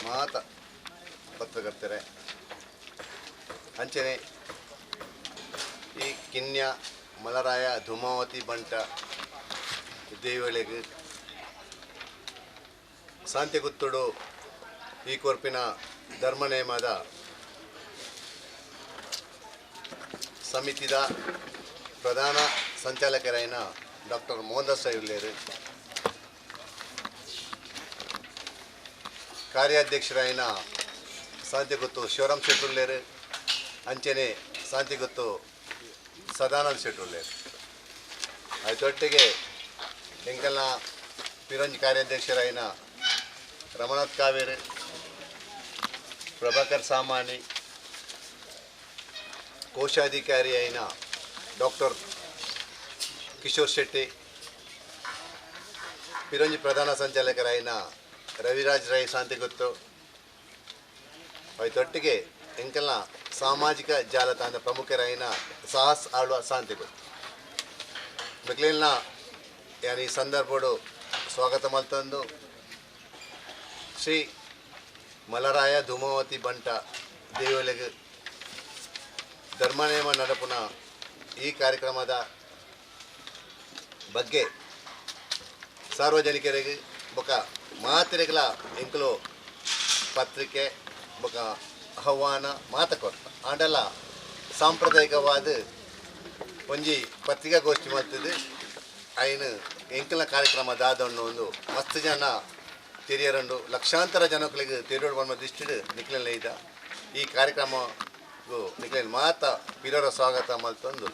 ಮಾತ ಪತ್ರಕರ್ತರೆ ಅಂಚನೆ ಈ ಕಿನ್ಯ ಮಲರಾಯ ಧೂಮಾವತಿ ಬಂಟ ದೇವಳಿಗೆ ಶಾಂತಿಗುತ್ತುಡು ಈ ಕೊರ್ಪಿನ ಧರ್ಮನೇಮದ ಸಮಿತಿದ ಪ್ರಧಾನ ಸಂಚಾಲಕರಾಯಿನ ಡಾಕ್ಟರ್ ಮೋಹನ್ದಾಸ್ ಸಾಹೇಬ್ಲೇರು, ಕಾರ್ಯಾಧ್ಯಕ್ಷರಾಯಿನ ಶಾಂತಿಗುತ್ತು ಶಿವರಾಮ್ ಶೆಟ್ಟುಲ್ಲೇರು, ಅಂಚನೆ ಶಾಂತಿಗುತ್ತು ಸದಾನಂದ ಶೆಟ್ಟುಲ್ಲೇರು. ಅದೊಟ್ಟಿಗೆ ಎಂಕಲ್ನ ಪಿರಂಜ್ ಕಾರ್ಯಾಧ್ಯಕ್ಷರಾಯಿನ ರಮನಾಥ್ ಕಾವೇರಿ, ಪ್ರಭಾಕರ್ ಸಾಮಾನಿ, ಕೋಶಾಧಿಕಾರಿ అయిన ಡಾಕ್ಟರ್ ಕಿಶೋರ್ ಶೆಟ್ಟಿ, ಪಿರಂಜಿ ಪ್ರಧಾನ ಸಂಚಾಲಕರಾಯಿನ ರವಿರಾಜ್ ರೈ ಶಾಂತಿಗುತ್ತು, ಅವರೊಟ್ಟಿಗೆ ಎಂಕಲ್ನ ಸಾಮಾಜಿಕ ಜಾಲತಾಣದ ಪ್ರಮುಖರಾಯಿನ ಸಾಹಸ್ ಆಳ್ವ ಶಾಂತಿಗುತ್ತು. ಮಿಕ್ಲಿನ ಯಾನಿ ಸಂದರ್ಭಡು ಸ್ವಾಗತ ಮಲ್ತಂದು ಶ್ರೀ ಮಲರಾಯ ಧೂಮಾವತಿ ಬಂಟ ದೇವಳಿಗೆ ಧರ್ಮನೇಮ ನಡಪುನ ಈ ಕಾರ್ಯಕ್ರಮದ ಬಗ್ಗೆ ಸಾರ್ವಜನಿಕರಿಗೆ ಬೊಕ ಮಾತ್ರೆಗಳ ಎಂಕಲು ಪತ್ರಿಕೆ ಬೊಕ ಆಹ್ವಾನ ಮಾತ ಕೊಟ್ಟ ಆಂಡಲ ಸಾಂಪ್ರದಾಯಿಕವಾದ ಒಂಜಿ ಪತ್ರಿಕಾಗೋಷ್ಠಿ ಮಾಡ್ತಿದ್ದು ಆಯ್ನ ಎಂಕಲ್ನ ಕಾರ್ಯಕ್ರಮ ದಾದಣ್ಣು ಒಂದು ಮಸ್ತ್ ಜನ ತೆರೆಯರಂಡು ಲಕ್ಷಾಂತರ ಜನಗಳಿಗೆ ತೆರೆಯೋಡು ಬಂದ ದಿಷ್ಟಿಡು ನಿಕ್ಲೆಲ್ಲ ಇದ್ದ ಈ ಕಾರ್ಯಕ್ರಮಗೂ ನಿಕ್ಲೆನ್ ಮಾತ ಪಿರರ ಸ್ವಾಗತ ಮಲ್ತಂದು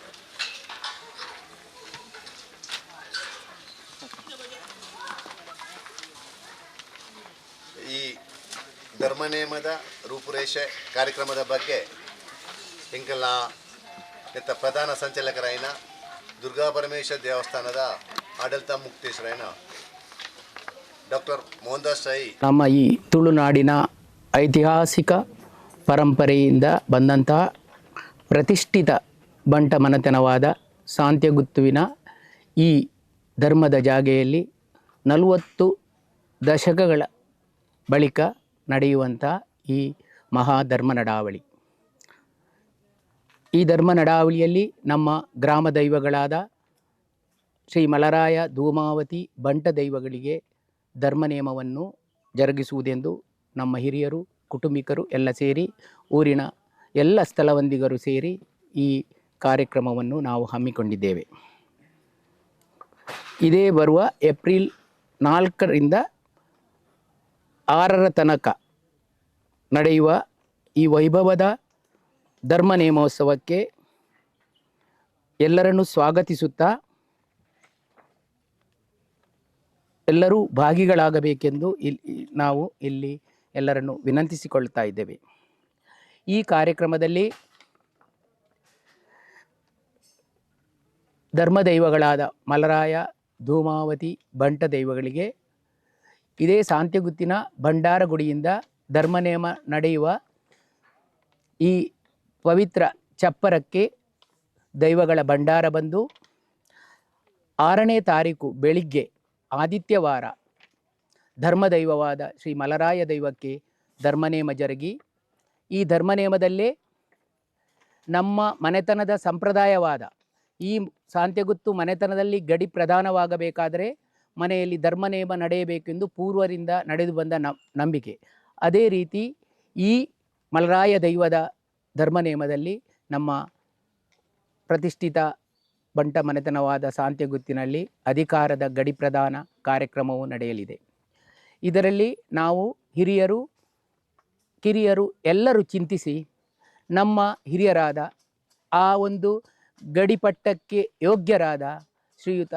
ಈ ಧರ್ಮನೇಮದ ರೂಪುರೇಷೆ ಕಾರ್ಯಕ್ರಮದ ಬಗ್ಗೆ ಎಂಕಲ್ನ ಇತ್ತ ಪ್ರಧಾನ ಸಂಚಾಲಕರಾಯಿನ ದುರ್ಗಾ ಪರಮೇಶ್ವರ ದೇವಸ್ಥಾನದ ಆಡಳಿತ ಮುಕ್ತೇಶ್ವರಾಯಿನ ಡಾಕ್ಟರ್ ಮೋಹನ್ದಾಸ್ ರೈ ನಮ್ಮ ಈ ತುಳುನಾಡಿನ ಐತಿಹಾಸಿಕ ಪರಂಪರೆಯಿಂದ ಬಂದಂತಹ ಪ್ರತಿಷ್ಠಿತ ಬಂಟ ಮನೆತನವಾದ ಶಾಂತಿಗುತ್ತುವಿನ ಈ ಧರ್ಮದ ಜಾಗೆಯಲ್ಲಿ 40 ದಶಕಗಳ ಬಳಿಕ ನಡೆಯುವಂಥ ಈ ಮಹಾಧರ್ಮ ನಡಾವಳಿ. ಈ ಧರ್ಮ ನಡಾವಳಿಯಲ್ಲಿ ನಮ್ಮ ಗ್ರಾಮ ದೈವಗಳಾದ ಶ್ರೀ ಮಲರಾಯ ಧೂಮಾವತಿ ಬಂಟ ದೈವಗಳಿಗೆ ಧರ್ಮನೇಮವನ್ನು ಜರುಗಿಸುವುದೆಂದು ನಮ್ಮ ಹಿರಿಯರು, ಕುಟುಂಬಿಕರು ಎಲ್ಲ ಸೇರಿ, ಊರಿನ ಎಲ್ಲ ಸ್ಥಳವಂದಿಗರು ಸೇರಿ ಈ ಕಾರ್ಯಕ್ರಮವನ್ನು ನಾವು ಹಮ್ಮಿಕೊಂಡಿದ್ದೇವೆ. ಇದೇ ಬರುವ ಏಪ್ರಿಲ್ 4ರಿಂದ 6ರ ತನಕ ನಡೆಯುವ ಈ ವೈಭವದ ಧರ್ಮನೇಮೋತ್ಸವಕ್ಕೆ ಎಲ್ಲರನ್ನು ಸ್ವಾಗತಿಸುತ್ತಾ ಎಲ್ಲರೂ ಭಾಗಿಗಳಾಗಬೇಕೆಂದು ನಾವು ಇಲ್ಲಿ ಎಲ್ಲರನ್ನು ವಿನಂತಿಸಿಕೊಳ್ತಾ ಇದ್ದೇವೆ. ಈ ಕಾರ್ಯಕ್ರಮದಲ್ಲಿ ಧರ್ಮದೈವಗಳಾದ ಮಲರಾಯ ಧೂಮಾವತಿ ಬಂಟ ದೈವಗಳಿಗೆ ಇದೇ ಶಾಂತಿಗುತ್ತಿನ ಭಂಡಾರಗುಡಿಯಿಂದ ಧರ್ಮನೇಮ ನಡೆಯುವ ಈ ಪವಿತ್ರ ಚಪ್ಪರಕ್ಕೆ ದೈವಗಳ ಭಂಡಾರ ಬಂದು 6ನೇ ತಾರೀಕು ಬೆಳಿಗ್ಗೆ ಆದಿತ್ಯವಾರ ಧರ್ಮದೈವವಾದ ಶ್ರೀ ಮಲರಾಯ ದೈವಕ್ಕೆ ಧರ್ಮನೇಮ ಜರುಗಿ, ಈ ಧರ್ಮನೇಮದಲ್ಲೇ ನಮ್ಮ ಮನೆತನದ ಸಂಪ್ರದಾಯವಾದ ಈ ಶಾಂತಿಗುತ್ತು ಮನೆತನದಲ್ಲಿ ಗಡಿ ಪ್ರಧಾನವಾಗಬೇಕಾದರೆ ಮನೆಯಲ್ಲಿ ಧರ್ಮನೇಮ ನಡೆಯಬೇಕೆಂದು ಪೂರ್ವರಿಂದ ನಡೆದು ಬಂದ ನಂಬಿಕೆ. ಅದೇ ರೀತಿ ಈ ಮಲರಾಯ ದೈವದ ಧರ್ಮನೇಮದಲ್ಲಿ ನಮ್ಮ ಪ್ರತಿಷ್ಠಿತ ಬಂಟ ಮನೆತನವಾದ ಶಾಂತಿಗುತ್ತಿನಲ್ಲಿ ಅಧಿಕಾರದ ಗಡಿ ಪ್ರದಾನ ಕಾರ್ಯಕ್ರಮವು ನಡೆಯಲಿದೆ. ಇದರಲ್ಲಿ ನಾವು ಹಿರಿಯರು, ಕಿರಿಯರು ಎಲ್ಲರೂ ಚಿಂತಿಸಿ ನಮ್ಮ ಹಿರಿಯರಾದ ಆ ಒಂದು ಗಡಿಪಟ್ಟಕ್ಕೆ ಯೋಗ್ಯರಾದ ಶ್ರೀಯುತ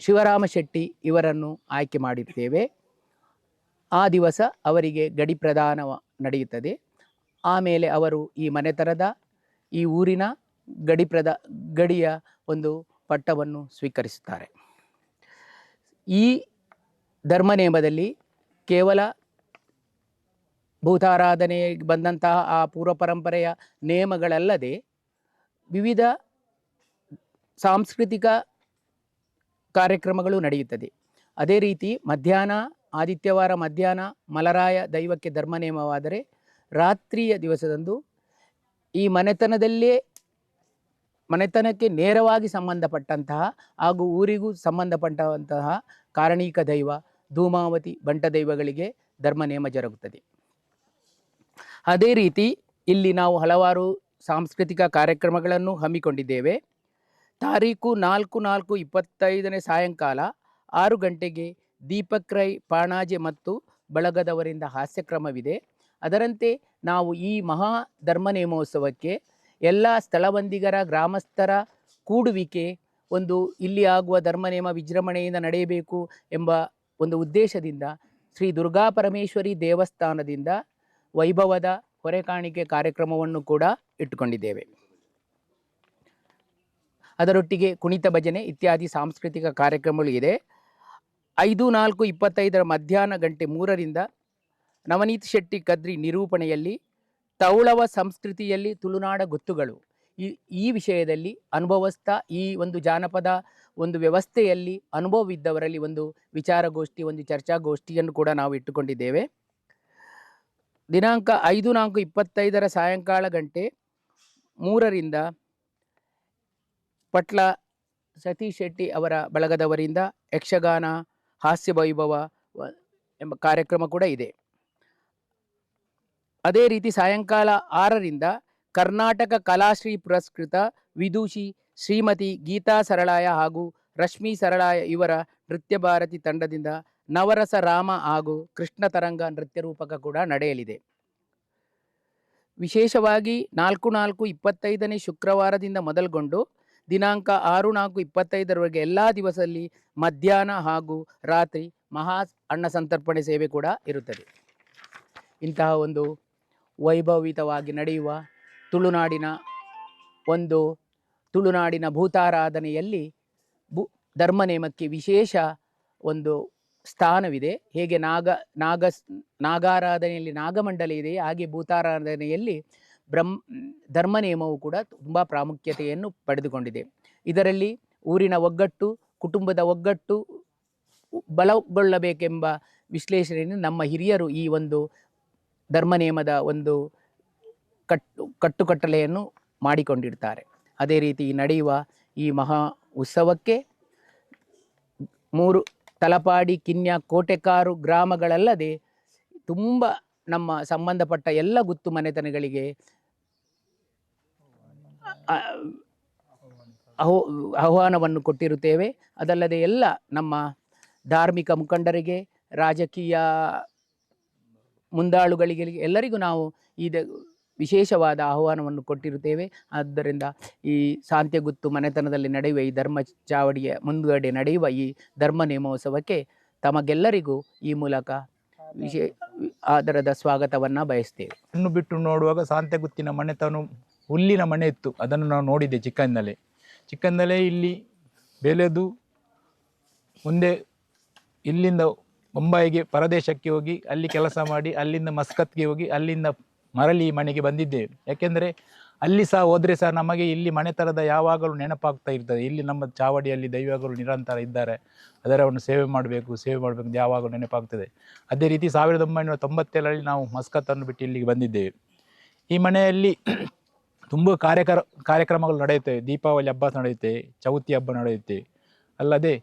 ಶಿವರಾಮ ಶೆಟ್ಟಿ ಇವರನ್ನು ಆಯ್ಕೆ ಮಾಡಿರ್ತೇವೆ. ಆ ದಿವಸ ಅವರಿಗೆ ಗಡಿ ಪ್ರದಾನ ನಡೆಯುತ್ತದೆ. ಆಮೇಲೆ ಅವರು ಈ ಮನೆತನದ ಈ ಊರಿನ ಗಡಿಯ ಒಂದು ಪಟ್ಟವನ್ನು ಸ್ವೀಕರಿಸುತ್ತಾರೆ. ಈ ಧರ್ಮನೇಮದಲ್ಲಿ ಕೇವಲ ಭೂತಾರಾಧನೆಗೆ ಬಂದಂತಹ ಆ ಪೂರ್ವ ಪರಂಪರೆಯ ನೇಮಗಳಲ್ಲದೆ ವಿವಿಧ ಸಾಂಸ್ಕೃತಿಕ ಕಾರ್ಯಕ್ರಮಗಳು ನಡೆಯುತ್ತದೆ. ಅದೇ ರೀತಿ ಮಧ್ಯಾಹ್ನ ಆದಿತ್ಯವಾರ ಮಧ್ಯಾಹ್ನ ಮಲರಾಯ ದೈವಕ್ಕೆ ಧರ್ಮ ನೇಮವಾದರೆ ರಾತ್ರಿಯ ದಿವಸದಂದು ಈ ಮನೆತನಕ್ಕೆ ನೇರವಾಗಿ ಸಂಬಂಧಪಟ್ಟಂತಹ ಹಾಗೂ ಊರಿಗೂ ಸಂಬಂಧಪಟ್ಟಂತಹ ಕಾರಣೀಕ ದೈವ ಧೂಮಾವತಿ ಬಂಟ ದೈವಗಳಿಗೆ ಧರ್ಮ ನೇಮ ಜರುಗುತ್ತದೆ. ಅದೇ ರೀತಿ ಇಲ್ಲಿ ನಾವು ಹಲವಾರು ಸಾಂಸ್ಕೃತಿಕ ಕಾರ್ಯಕ್ರಮಗಳನ್ನು ಹಮ್ಮಿಕೊಂಡಿದ್ದೇವೆ. ತಾರೀಕು 4/4/25 ಸಾಯಂಕಾಲ 6 ಗಂಟೆಗೆ ದೀಪಕ್ ರೈ ಪಾಣಾಜೆ ಮತ್ತು ಬಳಗದವರಿಂದ ಹಾಸ್ಯಕ್ರಮವಿದೆ. ಅದರಂತೆ ನಾವು ಈ ಮಹಾ ಧರ್ಮ ನೇಮೋತ್ಸವಕ್ಕೆ ಎಲ್ಲ ಸ್ಥಳಬಂದಿಗರ ಗ್ರಾಮಸ್ಥರ ಕೂಡುವಿಕೆ ಒಂದು ಇಲ್ಲಿ ಆಗುವ ಧರ್ಮನೇಮ ವಿಜೃಂಭಣೆಯಿಂದ ನಡೆಯಬೇಕು ಎಂಬ ಒಂದು ಉದ್ದೇಶದಿಂದ ಶ್ರೀ ದುರ್ಗಾ ಪರಮೇಶ್ವರಿ ದೇವಸ್ಥಾನದಿಂದ ವೈಭವದ ಹೊರೆಕಾಣಿಕೆ ಕಾರ್ಯಕ್ರಮವನ್ನು ಕೂಡ ಇಟ್ಟುಕೊಂಡಿದ್ದೇವೆ. ಅದರೊಟ್ಟಿಗೆ ಕುಣಿತ ಭಜನೆ ಇತ್ಯಾದಿ ಸಾಂಸ್ಕೃತಿಕ ಕಾರ್ಯಕ್ರಮಗಳು ಇದೆ. 5/4/25 ಮಧ್ಯಾಹ್ನ 3 ನವನೀತ್ ಶೆಟ್ಟಿ ಕದ್ರಿ ನಿರೂಪಣೆಯಲ್ಲಿ ತೌಳವ ಸಂಸ್ಕೃತಿಯಲ್ಲಿ ತುಳುನಾಡ ಗೊತ್ತುಗಳು ಈ ವಿಷಯದಲ್ಲಿ ಅನುಭವಸ್ಥ ಈ ಒಂದು ಜಾನಪದ ಒಂದು ವ್ಯವಸ್ಥೆಯಲ್ಲಿ ಅನುಭವವಿದ್ದವರಲ್ಲಿ ಒಂದು ವಿಚಾರಗೋಷ್ಠಿ ಒಂದು ಚರ್ಚಾಗೋಷ್ಠಿಯನ್ನು ಕೂಡ ನಾವು ಇಟ್ಟುಕೊಂಡಿದ್ದೇವೆ. ದಿನಾಂಕ 5/4/25 ಸಾಯಂಕಾಲ 3 ಪಟ್ಲ ಸತೀಶ್ ಶೆಟ್ಟಿ ಅವರ ಬಳಗದವರಿಂದ ಯಕ್ಷಗಾನ ಹಾಸ್ಯ ವೈಭವ ಎಂಬ ಕಾರ್ಯಕ್ರಮ ಕೂಡ ಇದೆ. ಅದೇ ರೀತಿ ಸಾಯಂಕಾಲ 6 ಕರ್ನಾಟಕ ಕಲಾಶ್ರೀ ಪುರಸ್ಕೃತ ವಿದೂಷಿ ಶ್ರೀಮತಿ ಗೀತಾ ಸರಳಾಯ ಹಾಗೂ ರಶ್ಮಿ ಸರಳಾಯ ಇವರ ನೃತ್ಯ ಭಾರತಿ ತಂಡದಿಂದ ನವರಸ ರಾಮ ಹಾಗೂ ಕೃಷ್ಣ ತರಂಗ ನೃತ್ಯ ರೂಪಕ ಕೂಡ ನಡೆಯಲಿದೆ. ವಿಶೇಷವಾಗಿ 4/4/25 ಶುಕ್ರವಾರದಿಂದ ಮೊದಲುಗೊಂಡು ದಿನಾಂಕ 6/4/25 ಎಲ್ಲ ದಿವಸದಲ್ಲಿ ಮಧ್ಯಾಹ್ನ ಹಾಗೂ ರಾತ್ರಿ ಮಹಾ ಅನ್ನ ಸಂತರ್ಪಣೆ ಸೇವೆ ಕೂಡ ಇರುತ್ತದೆ. ಇಂತಹ ಒಂದು ವೈಭವಿತವಾಗಿ ನಡೆಯುವ ತುಳುನಾಡಿನ ಭೂತಾರಾಧನೆಯಲ್ಲಿ ಧರ್ಮನೇಮಕ್ಕೆ ವಿಶೇಷ ಒಂದು ಸ್ಥಾನವಿದೆ. ಹೇಗೆ ನಾಗಾರಾಧನೆಯಲ್ಲಿ ನಾಗಮಂಡಲ ಇದೆ, ಹಾಗೆ ಭೂತಾರಾಧನೆಯಲ್ಲಿ ಧರ್ಮನೇಮವು ಕೂಡ ತುಂಬ ಪ್ರಾಮುಖ್ಯತೆಯನ್ನು ಪಡೆದುಕೊಂಡಿದೆ. ಇದರಲ್ಲಿ ಊರಿನ ಒಗ್ಗಟ್ಟು, ಕುಟುಂಬದ ಒಗ್ಗಟ್ಟು ಬಲಗೊಳ್ಳಬೇಕೆಂಬ ವಿಶ್ಲೇಷಣೆಯನ್ನು ನಮ್ಮ ಹಿರಿಯರು ಈ ಒಂದು ಧರ್ಮನೇಮದ ಒಂದು ಕಟ್ಟುಕಟ್ಟಲೆಯನ್ನು ಮಾಡಿಕೊಂಡಿರ್ತಾರೆ. ಅದೇ ರೀತಿ ನಡೆಯುವ ಈ ಮಹಾ ಉತ್ಸವಕ್ಕೆ 3 ತಲಪಾಡಿ, ಕಿನ್ಯ, ಕೋಟೆಕಾರು ಗ್ರಾಮಗಳಲ್ಲದೆ ತುಂಬ ನಮ್ಮ ಸಂಬಂಧಪಟ್ಟ ಎಲ್ಲ ಗುತ್ತು ಮನೆತನಗಳಿಗೆ ಆಹ್ವಾನವನ್ನು ಕೊಟ್ಟಿರುತ್ತೇವೆ. ಅದಲ್ಲದೆ ಎಲ್ಲ ನಮ್ಮ ಧಾರ್ಮಿಕ ಮುಖಂಡರಿಗೆ, ರಾಜಕೀಯ ಮುಂದಾಳುಗಳಿಗೆ ಎಲ್ಲರಿಗೂ ನಾವು ವಿಶೇಷವಾದ ಆಹ್ವಾನವನ್ನು ಕೊಟ್ಟಿರುತ್ತೇವೆ. ಆದ್ದರಿಂದ ಈ ಸಾಂತ್ಯಗುತ್ತು ಮನೆತನದಲ್ಲಿ ನಡೆಯುವ ಈ ಧರ್ಮ ಚಾವಡಿಯ ಮುಂದುಗಡೆ ನಡೆಯುವ ಈ ಧರ್ಮ ನೇಮೋತ್ಸವಕ್ಕೆ ತಮಗೆಲ್ಲರಿಗೂ ಈ ಮೂಲಕ ಆದರದ ಸ್ವಾಗತವನ್ನು ಬಯಸ್ತೇವೆ. ಇನ್ನು ಬಿಟ್ಟು ನೋಡುವಾಗ ಸಾಂತ್ಯಗುತ್ತಿನ ಮನೆತನ ಹುಲ್ಲಿನ ಮನೆ ಇತ್ತು, ಅದನ್ನು ನಾವು ನೋಡಿದ್ದೆ ಚಿಕ್ಕಂದಲೇ ಇಲ್ಲಿ ಬೆಳೆದು ಮುಂದೆ ಇಲ್ಲಿಂದ ಮುಂಬೈಗೆ ಪರದೇಶಕ್ಕೆ ಹೋಗಿ ಅಲ್ಲಿ ಕೆಲಸ ಮಾಡಿ ಅಲ್ಲಿಂದ ಮಸ್ಕತ್ಗೆ ಹೋಗಿ ಅಲ್ಲಿಂದ ಮರಳಿ ಮನೆಗೆ ಬಂದಿದ್ದೇವೆ. ಯಾಕೆಂದರೆ ಅಲ್ಲಿ ಸಹ ಹೋದರೆ ಸಹ ನಮಗೆ ಇಲ್ಲಿ ಮನೆತನದ ಯಾವಾಗಲೂ ನೆನಪಾಗ್ತಾ ಇರ್ತದೆ. ಇಲ್ಲಿ ನಮ್ಮ ಚಾವಡಿಯಲ್ಲಿ ದೈವಗಳು ನಿರಂತರ ಇದ್ದಾರೆ, ಅದರವನ್ನು ಸೇವೆ ಮಾಡಬೇಕು ಯಾವಾಗಲೂ ನೆನಪಾಗ್ತದೆ. ಅದೇ ರೀತಿ 1997 ನಾವು ಮಸ್ಕತ್ತನ್ನು ಬಿಟ್ಟು ಇಲ್ಲಿಗೆ ಬಂದಿದ್ದೇವೆ. ಈ ಮನೆಯಲ್ಲಿ ತುಂಬ ಕಾರ್ಯಕ್ರಮಗಳು ನಡೆಯುತ್ತವೆ. ದೀಪಾವಳಿ ಹಬ್ಬ ನಡೆಯುತ್ತೆ, ಚೌತಿ ಹಬ್ಬ ನಡೆಯುತ್ತೆ. ಅಲ್ಲದೆ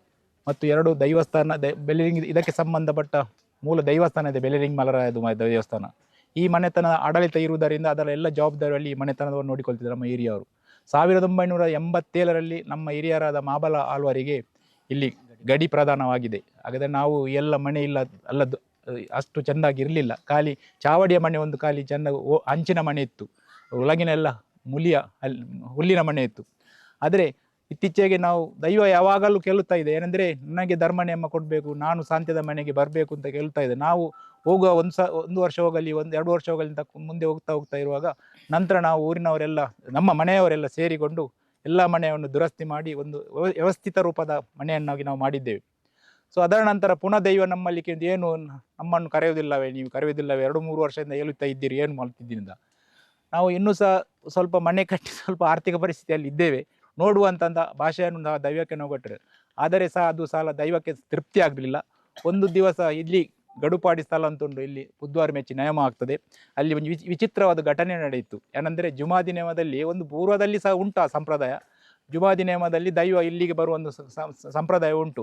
ಮತ್ತು 2 ದೈವಸ್ಥಾನ ಬೆಲೆರಿಂಗ್ ಇದಕ್ಕೆ ಸಂಬಂಧಪಟ್ಟ ಮೂಲ ದೇವಸ್ಥಾನ ಇದೆ, ಬೆಲೆರಿಂಗ್ ಮಲರಾಯದು ದೇವಸ್ಥಾನ. ಈ ಮನೆತನದ ಆಡಳಿತ ಇರುವುದರಿಂದ ಅದರ ಎಲ್ಲ ಜವಾಬ್ದಾರಿಯಲ್ಲಿ ಈ ಮನೆತನವನ್ನು ನೋಡಿಕೊಳ್ತಿದ್ದಾರೆ ನಮ್ಮ ಹಿರಿಯವರು. 1987 ನಮ್ಮ ಹಿರಿಯರಾದ ಮಾಬಲ ಆಳ್ವರಿಗೆ ಇಲ್ಲಿ ಗಡಿ ಪ್ರಧಾನವಾಗಿದೆ. ಹಾಗಾದರೆ ನಾವು ಎಲ್ಲ ಮನೆ ಅಲ್ಲದ್ದು ಅಷ್ಟು ಚೆಂದಾಗಿ ಇರಲಿಲ್ಲ. ಖಾಲಿ ಚಾವಡಿಯ ಮನೆ ಒಂದು ಖಾಲಿ ಚೆಂದ ಹಂಚಿನ ಮನೆ ಇತ್ತು, ಒಳಗಿನ ಎಲ್ಲ ಹುಲ್ಲಿನ ಮನೆ ಇತ್ತು. ಆದರೆ ಇತ್ತೀಚೆಗೆ ನಾವು ದೈವ ಯಾವಾಗಲೂ ಕೇಳುತ್ತಾ ಇದೆ, ಏನೆಂದರೆ ನನಗೆ ಧರ್ಮ ನೇಮ ಕೊಡಬೇಕು, ನಾನು ಸಾಂತ್ಯದ ಮನೆಗೆ ಬರಬೇಕು ಅಂತ ಕೇಳ್ತಾ ಇದೆ. ನಾವು ಹೋಗುವ ಒಂದು ವರ್ಷ ಹೋಗಲಿ 2 ವರ್ಷ ಹೋಗಲಿ ಅಂತ ಮುಂದೆ ಹೋಗ್ತಾ ಇರುವಾಗ ನಂತರ ನಾವು ಊರಿನವರೆಲ್ಲ ನಮ್ಮ ಮನೆಯವರೆಲ್ಲ ಸೇರಿಕೊಂಡು ಎಲ್ಲ ಮನೆಯನ್ನು ದುರಸ್ತಿ ಮಾಡಿ ಒಂದು ವ್ಯವಸ್ಥಿತ ರೂಪದ ಮನೆಯನ್ನಾಗಿ ನಾವು ಮಾಡಿದ್ದೇವೆ. ಸೊ ಅದರ ನಂತರ ಪುನಃ ದೈವ ನಮ್ಮಲ್ಲಿ ಏನು ನಮ್ಮನ್ನು ಕರೆಯುವುದಿಲ್ಲವೇ, ನೀವು ಕರೆಯುವುದಿಲ್ಲವೇ, 2-3 ವರ್ಷದಿಂದ ಹೇಳುತ್ತಾ ಇದ್ದೀರಿ, ಏನು ಮಾಡ್ತಿದ್ದೀನಿ ಅಂತ. ನಾವು ಇನ್ನೂ ಸಹ ಸ್ವಲ್ಪ ಮನೆ ಕಟ್ಟಿ ಸ್ವಲ್ಪ ಆರ್ಥಿಕ ಪರಿಸ್ಥಿತಿಯಲ್ಲಿ ಇದ್ದೇವೆ. ನೋಡುವಂಥ ಭಾಷೆಯನ್ನು ದೈವಕ್ಕೆ ನಾವು ಕೊಟ್ಟರೆ, ಆದರೆ ಸಹ ಅದು ಸಾಲ ದೈವಕ್ಕೆ ತೃಪ್ತಿ ಆಗಲಿಲ್ಲ. ಒಂದು ದಿವಸ ಇಲ್ಲಿ ಗಡುಪಾಡಿ ಸ್ಥಳ ಅಂತ ಉಂಟು, ಇಲ್ಲಿ ಬುಧವಾರ ಮೆಚ್ಚಿ ನೇಮ ಆಗ್ತದೆ. ಅಲ್ಲಿ ಒಂದು ವಿಚಿತ್ರವಾದ ಘಟನೆ ನಡೆಯಿತು. ಏನಂದರೆ ಜುಮಾದಿ ನೇಮದಲ್ಲಿ ಒಂದು ಪೂರ್ವದಲ್ಲಿ ಸಹ ಉಂಟು ಆ ಸಂಪ್ರದಾಯ. ಜುಮಾದಿ ನೇಮದಲ್ಲಿ ದೈವ ಇಲ್ಲಿಗೆ ಬರುವ ಒಂದು ಸಂಪ್ರದಾಯ ಉಂಟು,